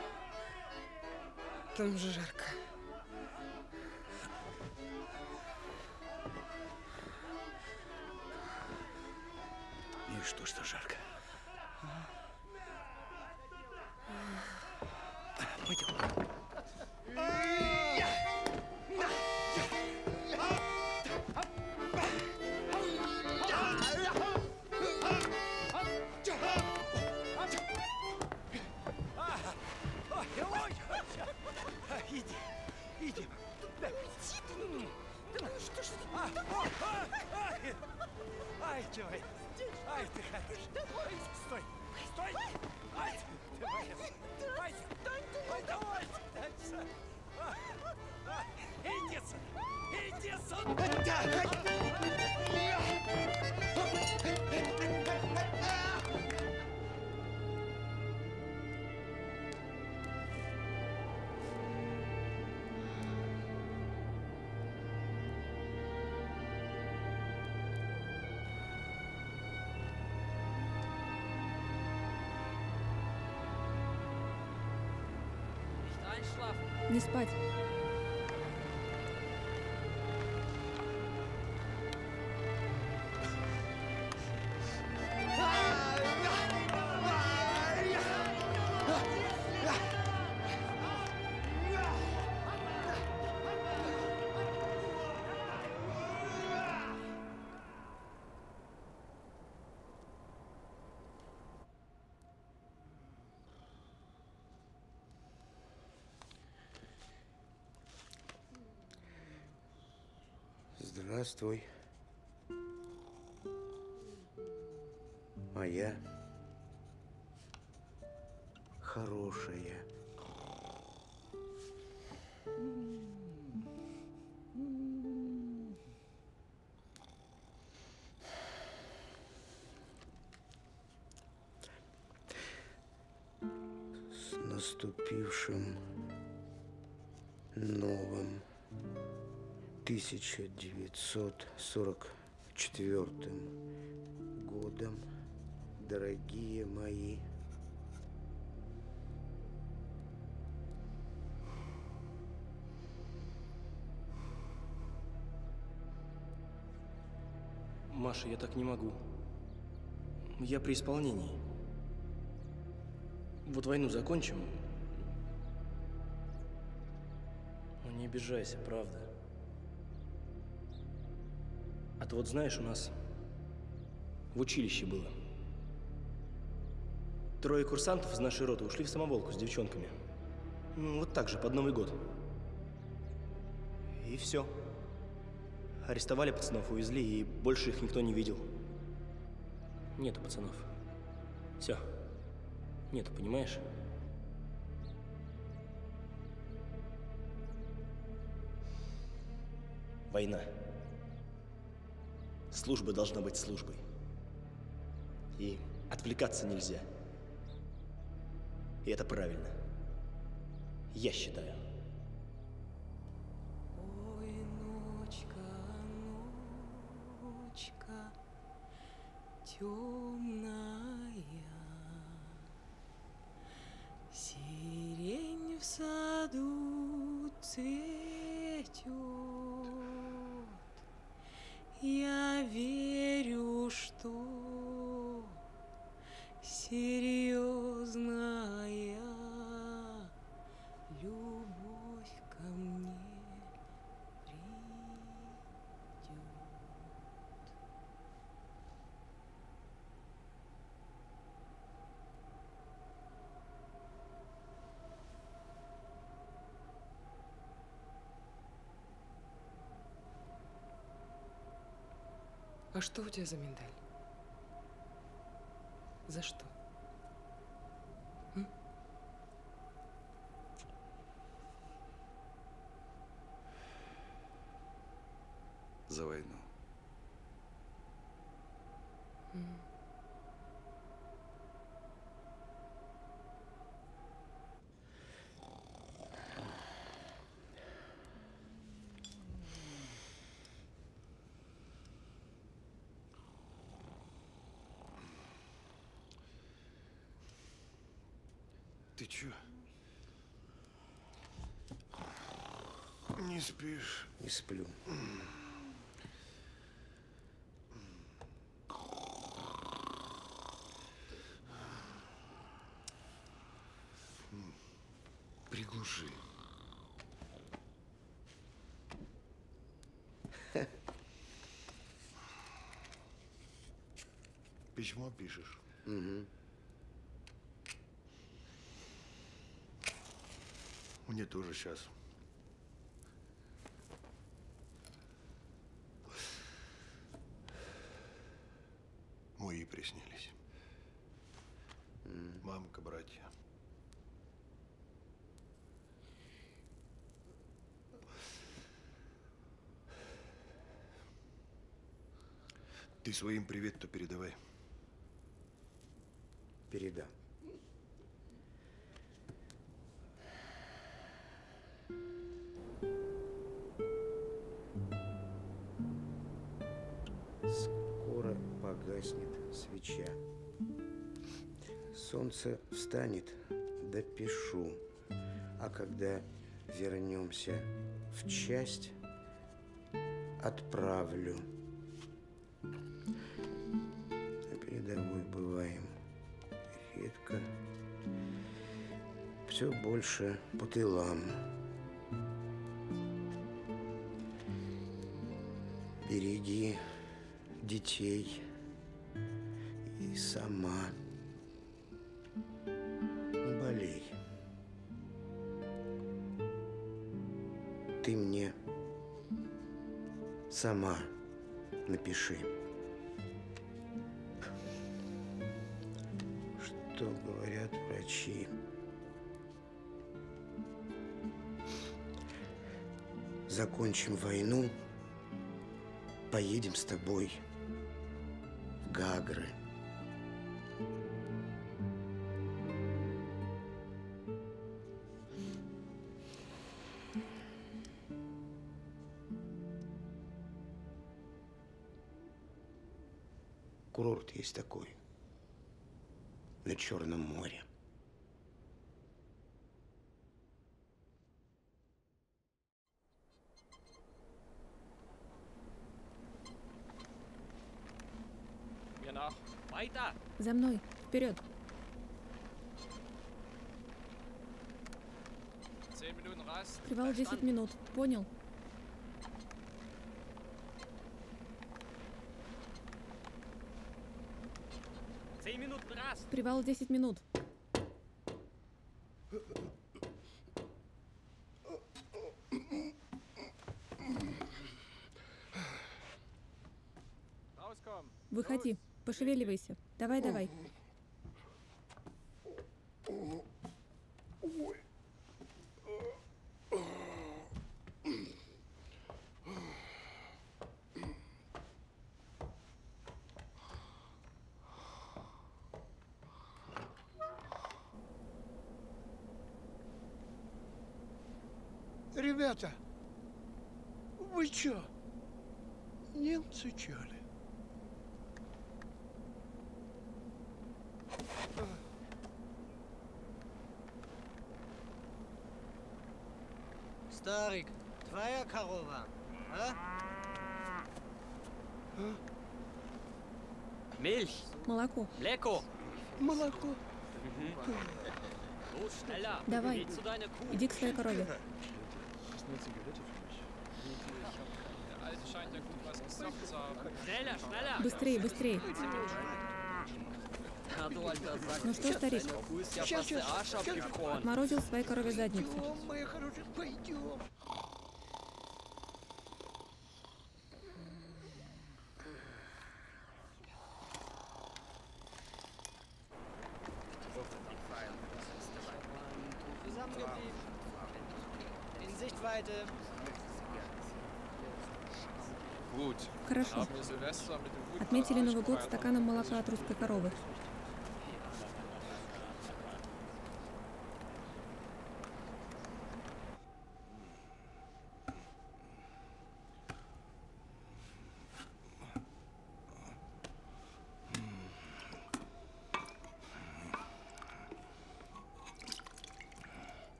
Там же жарко. Ну и что жарко? Пойдем. Иди. Что ж ты? Ай, давай. Ай, ты хорош. Стой. Стой. Ай, ты моя. Ай, ай, давай. Иди сюда. Иди сюда. Не спать. Здравствуй. Моя хорошая. С наступившим новым 1944 годом, дорогие мои. Маша, я так не могу. Я при исполнении. Вот войну закончим. Ну не обижайся, правда. А то вот знаешь, у нас в училище было. 3 курсантов из нашей роты ушли в самоволку с девчонками. Ну, вот так же, под Новый год. И все. Арестовали пацанов, увезли, и больше их никто не видел. Нету пацанов. Все. Нету, понимаешь? Война. Служба должна быть службой. И отвлекаться нельзя. И это правильно. Я считаю. Ой, ночка, ночка темная, сирень в саду цветет. Я верю, что серьезная любовь ко мне придет. А что у тебя за миндаль? За что? За войну. Ты чё? Не спишь? Не сплю. Приглуши. Письмо пишешь? Угу. Мне тоже сейчас. Мои приснились. Мамка, братья. Ты своим привет-то передавай. Передам. Скоро погаснет свеча. Солнце встанет, допишу. А когда вернемся в часть, отправлю. На передовой бываем редко. Все больше по тылам. Береги детей и сама не болей. Ты мне сама напиши, что говорят врачи. Закончим войну, поедем с тобой в Гагры. Курорт есть такой на Черном море. За мной, вперед! Привал 10 минут, понял? Привал 10 минут. Выходи, пошевеливайся. Давай, давай. Ребята, вы чё? Немцы чё ли? Старик, твоя корова, а? Milch. Молоко. Mleko. Молоко. Давай, иди к своей корове. Быстрее, быстрее. Ну что, старик? Отморозил своей корове задницу. Пойдем, моя хорошая, пойдем. In Sichtweite. Хорошо. Отметили Новый год стаканом молока от русской коровы.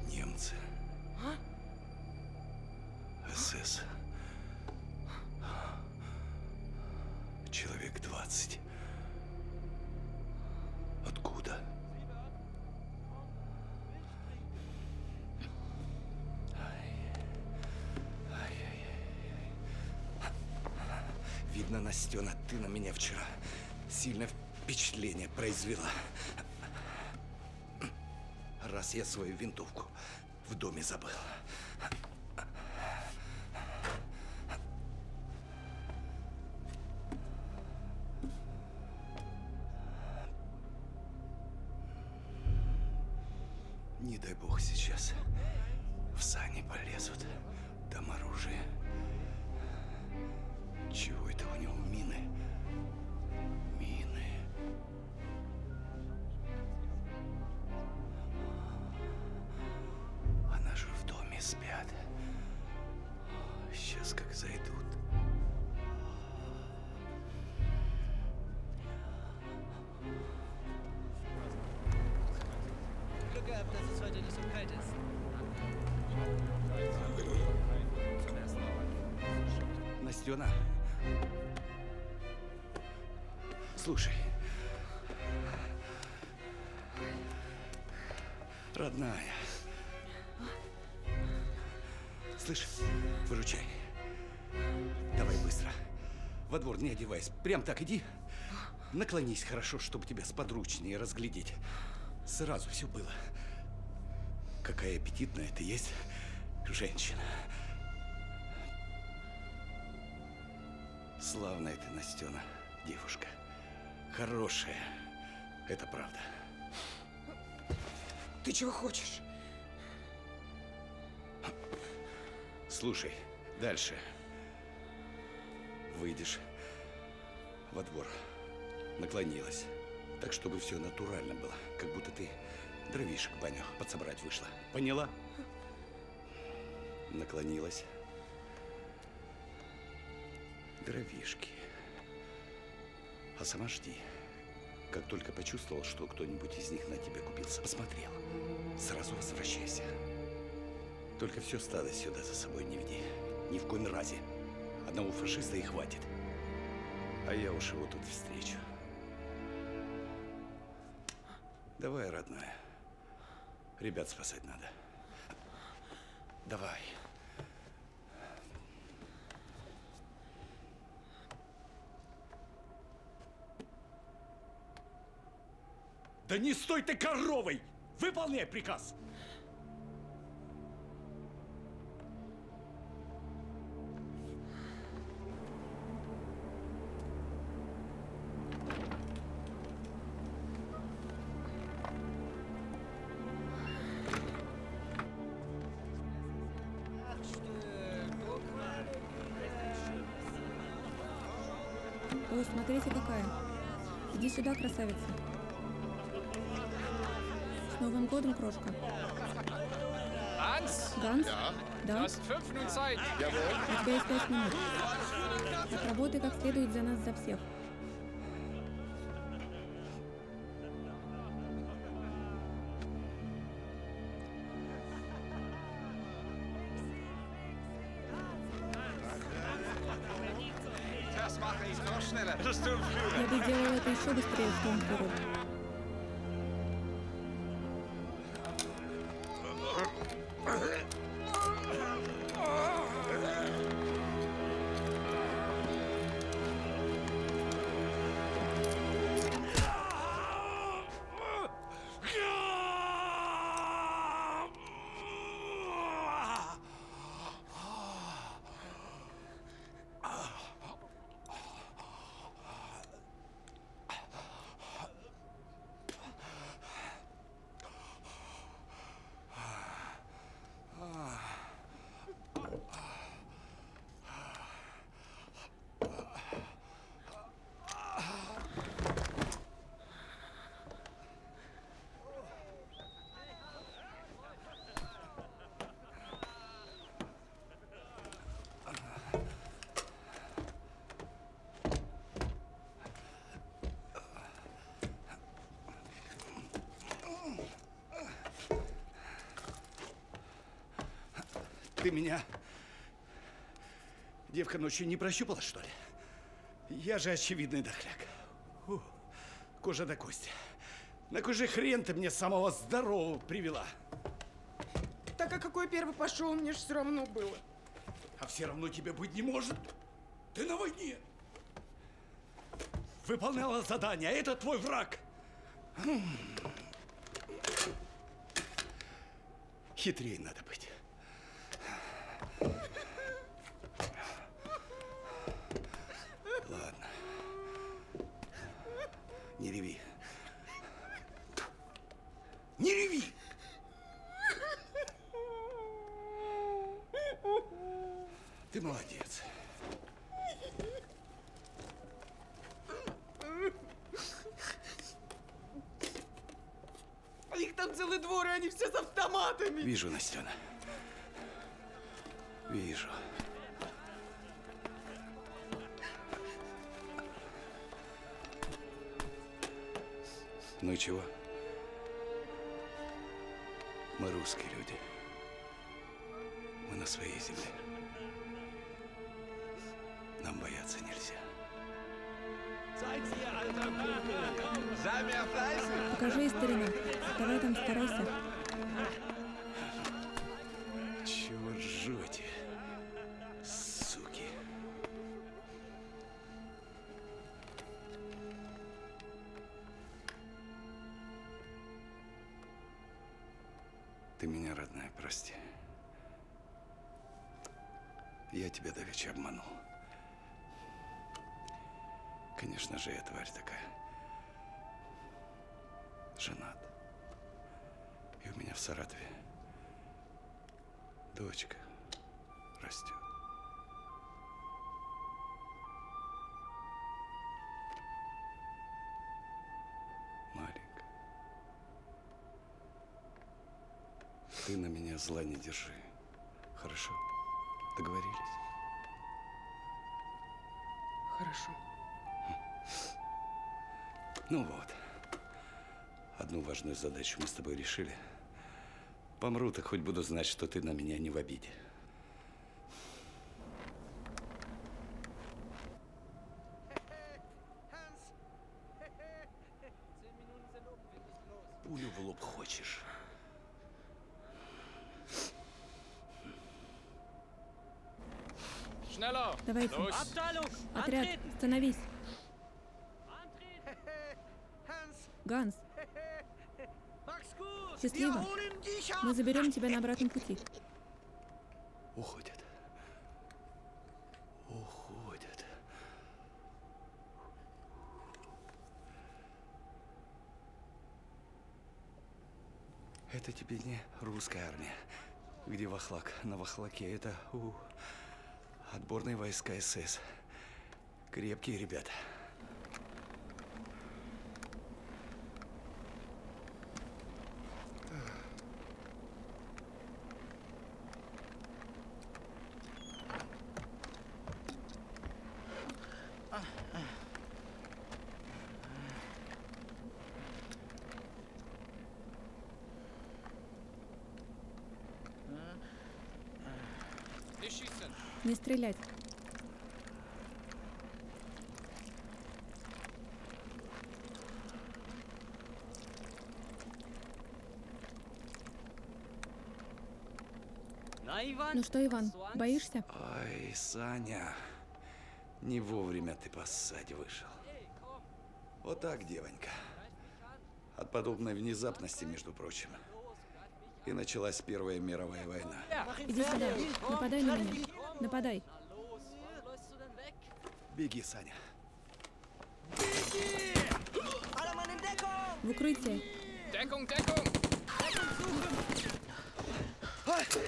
Немцы. СС. Человек 20. Откуда? Видно, Настена, ты на меня вчера сильное впечатление произвела. Раз я свою винтовку в доме забыл. Не дай бог сейчас в сани полезут, там оружие. Чего это у него мины? Мины. Она же в доме спят. Сейчас как зайдут. Glück gehabt, dass es heute nicht so kalt ist. Настена. Слушай. Родная. Слышь, выручай. Давай быстро. Во двор не одевайся. Прям так иди. Наклонись хорошо, чтобы тебя сподручнее разглядеть. Сразу все было. Какая аппетитная ты есть женщина. Славная ты, Настена, девушка. Хорошая. Это правда. Ты чего хочешь? Слушай, дальше. Выйдешь во двор. Наклонилась. Так, чтобы все натурально было. Как будто ты дровишек в баню подсобрать вышла. Поняла? Наклонилась. Дровишки. А сама жди. Как только почувствовал, что кто-нибудь из них на тебя купился, посмотрел. Сразу возвращайся. Только все стадо сюда за собой не веди. Ни в коем разе. Одного фашиста и хватит. А я уж его тут встречу. Давай, родная. Ребят спасать надо. Давай. Да не стой ты коровой! Выполняй приказ! О, смотрите какая. Иди сюда, красавица. С Новым годом, крошка. Ганс? Ганс? Du Да? hast 5 Minuten Zeit. У тебя есть 5 минут. Отработай как следует за нас, за всех. Я бы сделала это еще быстрее, что он вперед. Ты меня, девка, ночью не прощупала, что ли? Я же очевидный дохляк. Кожа до кости. На кой же хрен ты мне самого здорового привела? Так а какой первый пошел, мне же все равно было. А все равно тебе быть не может. Ты на войне. Выполняла задание, а это твой враг. Хитрее надо быть. Ладно. Не реви. Не реви! Ты молодец. Их там целый двор, и они все с автоматами. Вижу, Настена. Вижу. Ну и чего? Мы русские люди. Мы на своей земле. Нам бояться нельзя. Покажи, старина. Давай там старайся. Чего ржете, суки? Ты меня, родная, прости. Я тебя давеча обманул. Конечно же, я тварь такая. Женат. И у меня в Саратове дочка растет. Маленькая. Ты на меня зла не держи. Хорошо? Договорились? Хорошо. Ну вот. Одну важную задачу мы с тобой решили. Помру, так хоть буду знать, что ты на меня не в обиде. Пулю в лоб хочешь? Давайте. Отряд, становись. Ганс. Счастливо. Мы заберем тебя на обратном пути. Уходят. Уходят. Это тебе не русская армия, где вахлак на вахлаке. Это отборные войска СС. Крепкие ребята. Не стрелять. Ну что, Иван, боишься? Ой, Саня, не вовремя ты поссать вышел. Вот так, девонька. От подобной внезапности, между прочим, и началась Первая мировая война. Иди сюда, нападай на меня. Нападай. Беги, Саня. В укрытие.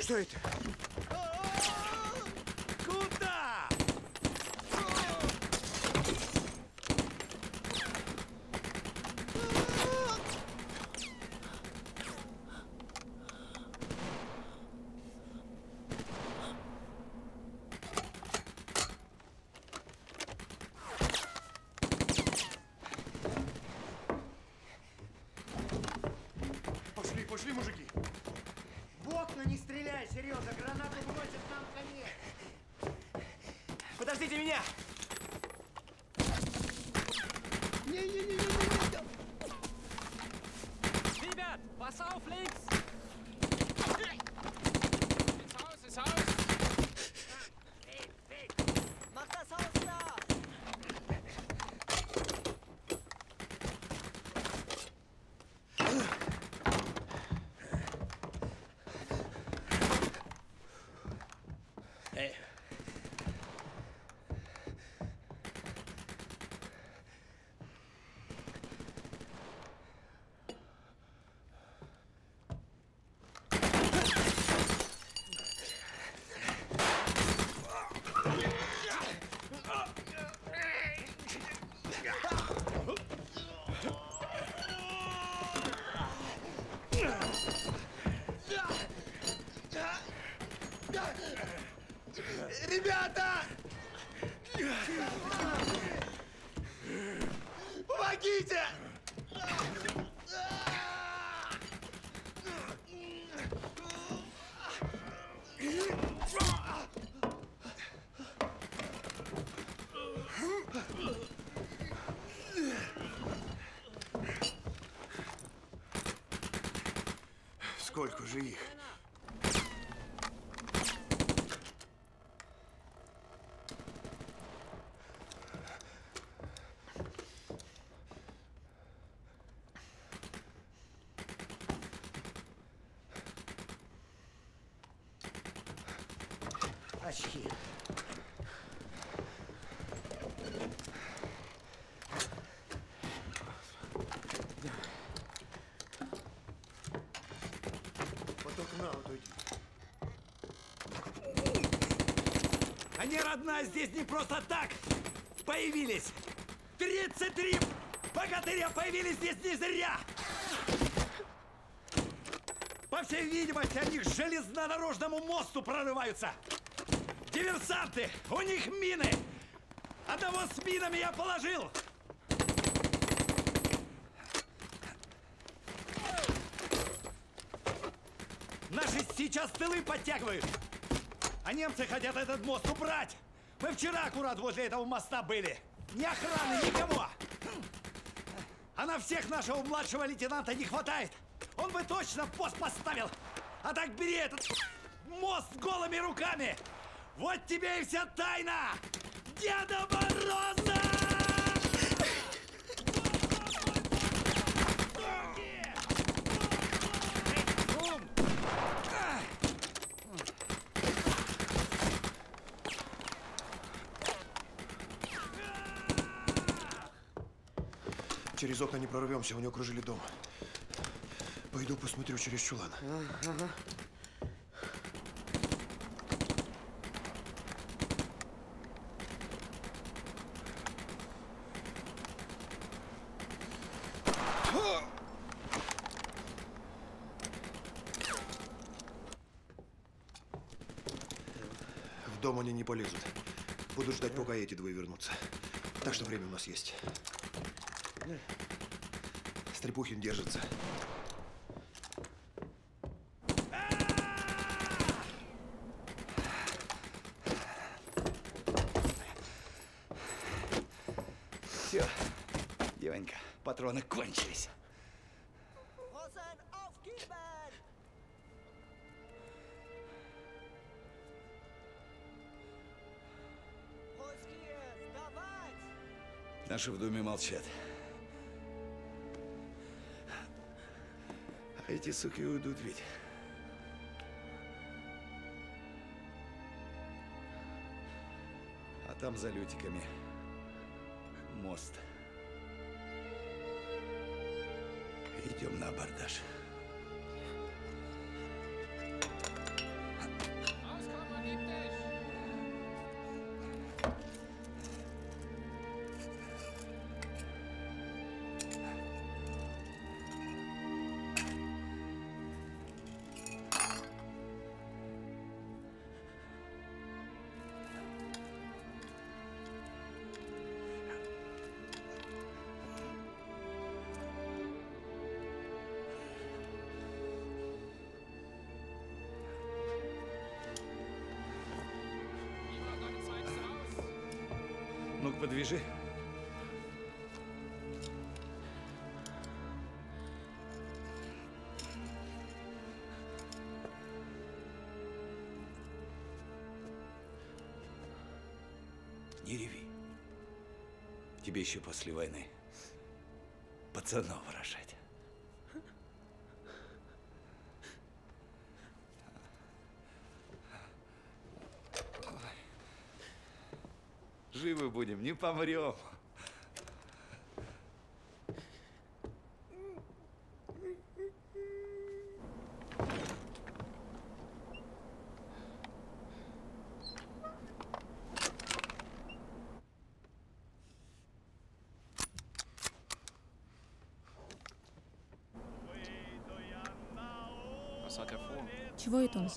Что это? Куда? Пошли, пошли, мужики. В окна не стреляй, Сережа, гранату бросят нам конец. Подождите меня! Ribert, pass auf links! Ins Haus! Mach das Haus klar! Эй. Ребята! Помогите! Сколько же их? Очки. От окна отойди. Они, родная, здесь не просто так появились. 33 богатыря появились здесь не зря. По всей видимости, они к железнодорожному мосту прорываются. Диверсанты! У них мины! Одного с минами я положил! Наши сейчас тылы подтягивают. А немцы хотят этот мост убрать. Мы вчера аккурат возле этого моста были. Ни охраны, никого. А на всех нашего младшего лейтенанта не хватает. Он бы точно пост поставил. А так бери этот мост голыми руками. Вот тебе и вся тайна Деда Мороза! Через окна не прорвемся, они окружили дом. Пойду посмотрю через чулан. Ага. В дом они не полезут. Будут ждать, пока эти двое вернутся. Так что время у нас есть. Стрепухин держится. Санька, патроны кончились. Наши в доме молчат. А эти суки уйдут ведь. А там за лютиками мост. Идем на абордаж. Ну-ка, подвижи. Не реви. Тебе еще после войны пацанов рожать. Живы будем, не помрем. Чего это он?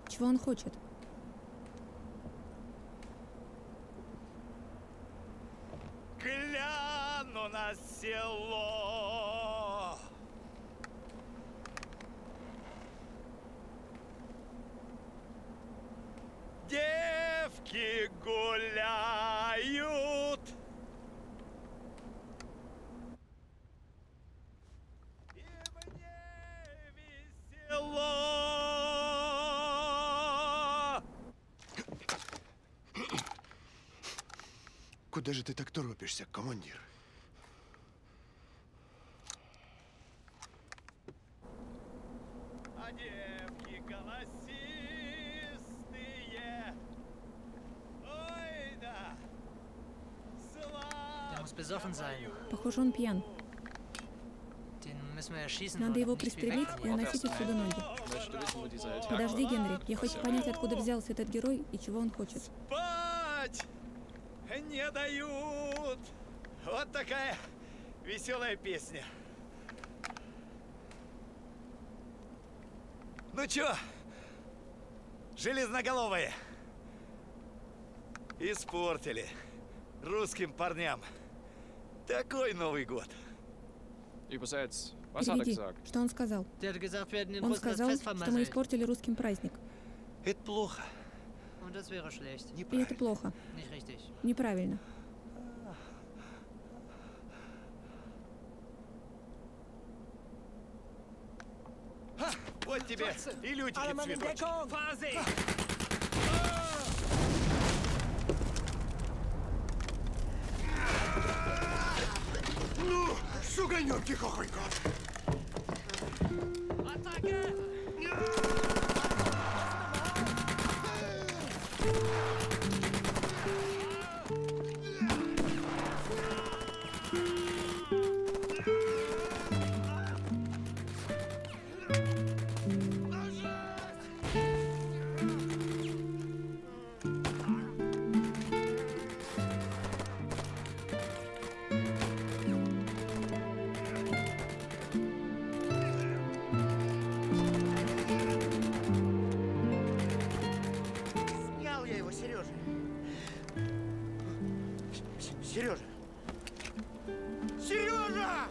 Чего он хочет? Гляну на село. Девки гуляют. И мне весело. Куда же ты так торопишься, командир? А девки голосистые. Ой, да. Похоже, он пьян. Надо его пристрелить и уносить отсюда ноги. Подожди, Генри. Я хочу понять, откуда взялся этот герой и чего он хочет. Спать не дают. Вот такая веселая песня. Ну чё, железноголовые, испортили русским парням такой Новый год. Переведи, что он сказал? Он сказал, что мы испортили русским праздник. Это плохо. И это плохо. Неправильно. Вот тебе и лютики цветочки. Ну, шуганёрки хохонько. Атака! Сережа! Сережа!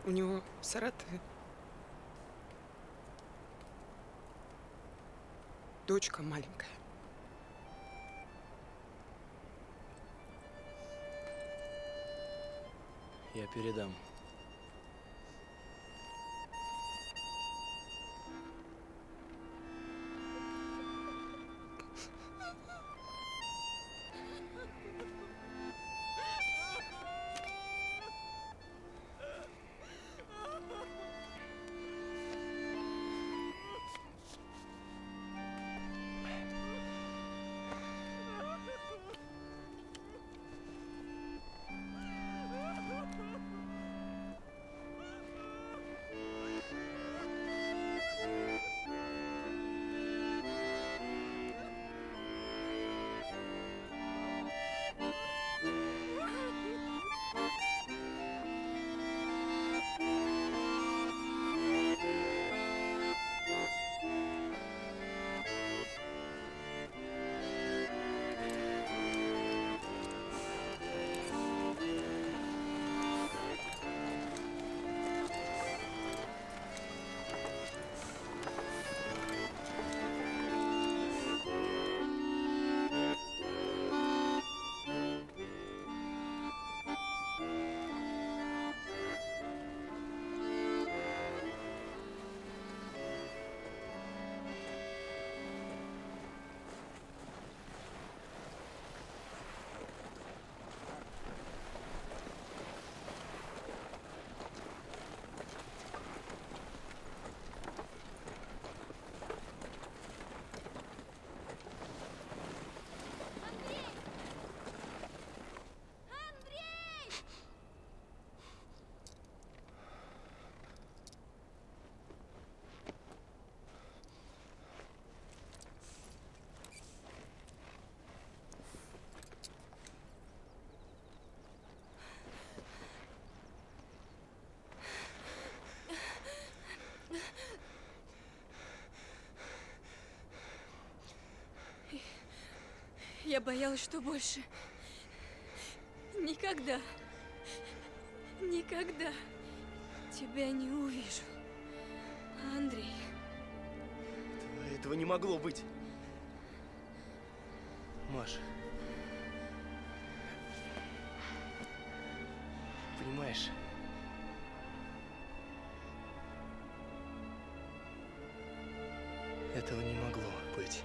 У него в Саратове дочка маленькая. Я передам. Я боялась, что больше никогда тебя не увижу, Андрей. Этого не могло быть. Маша. Понимаешь? Этого не могло быть.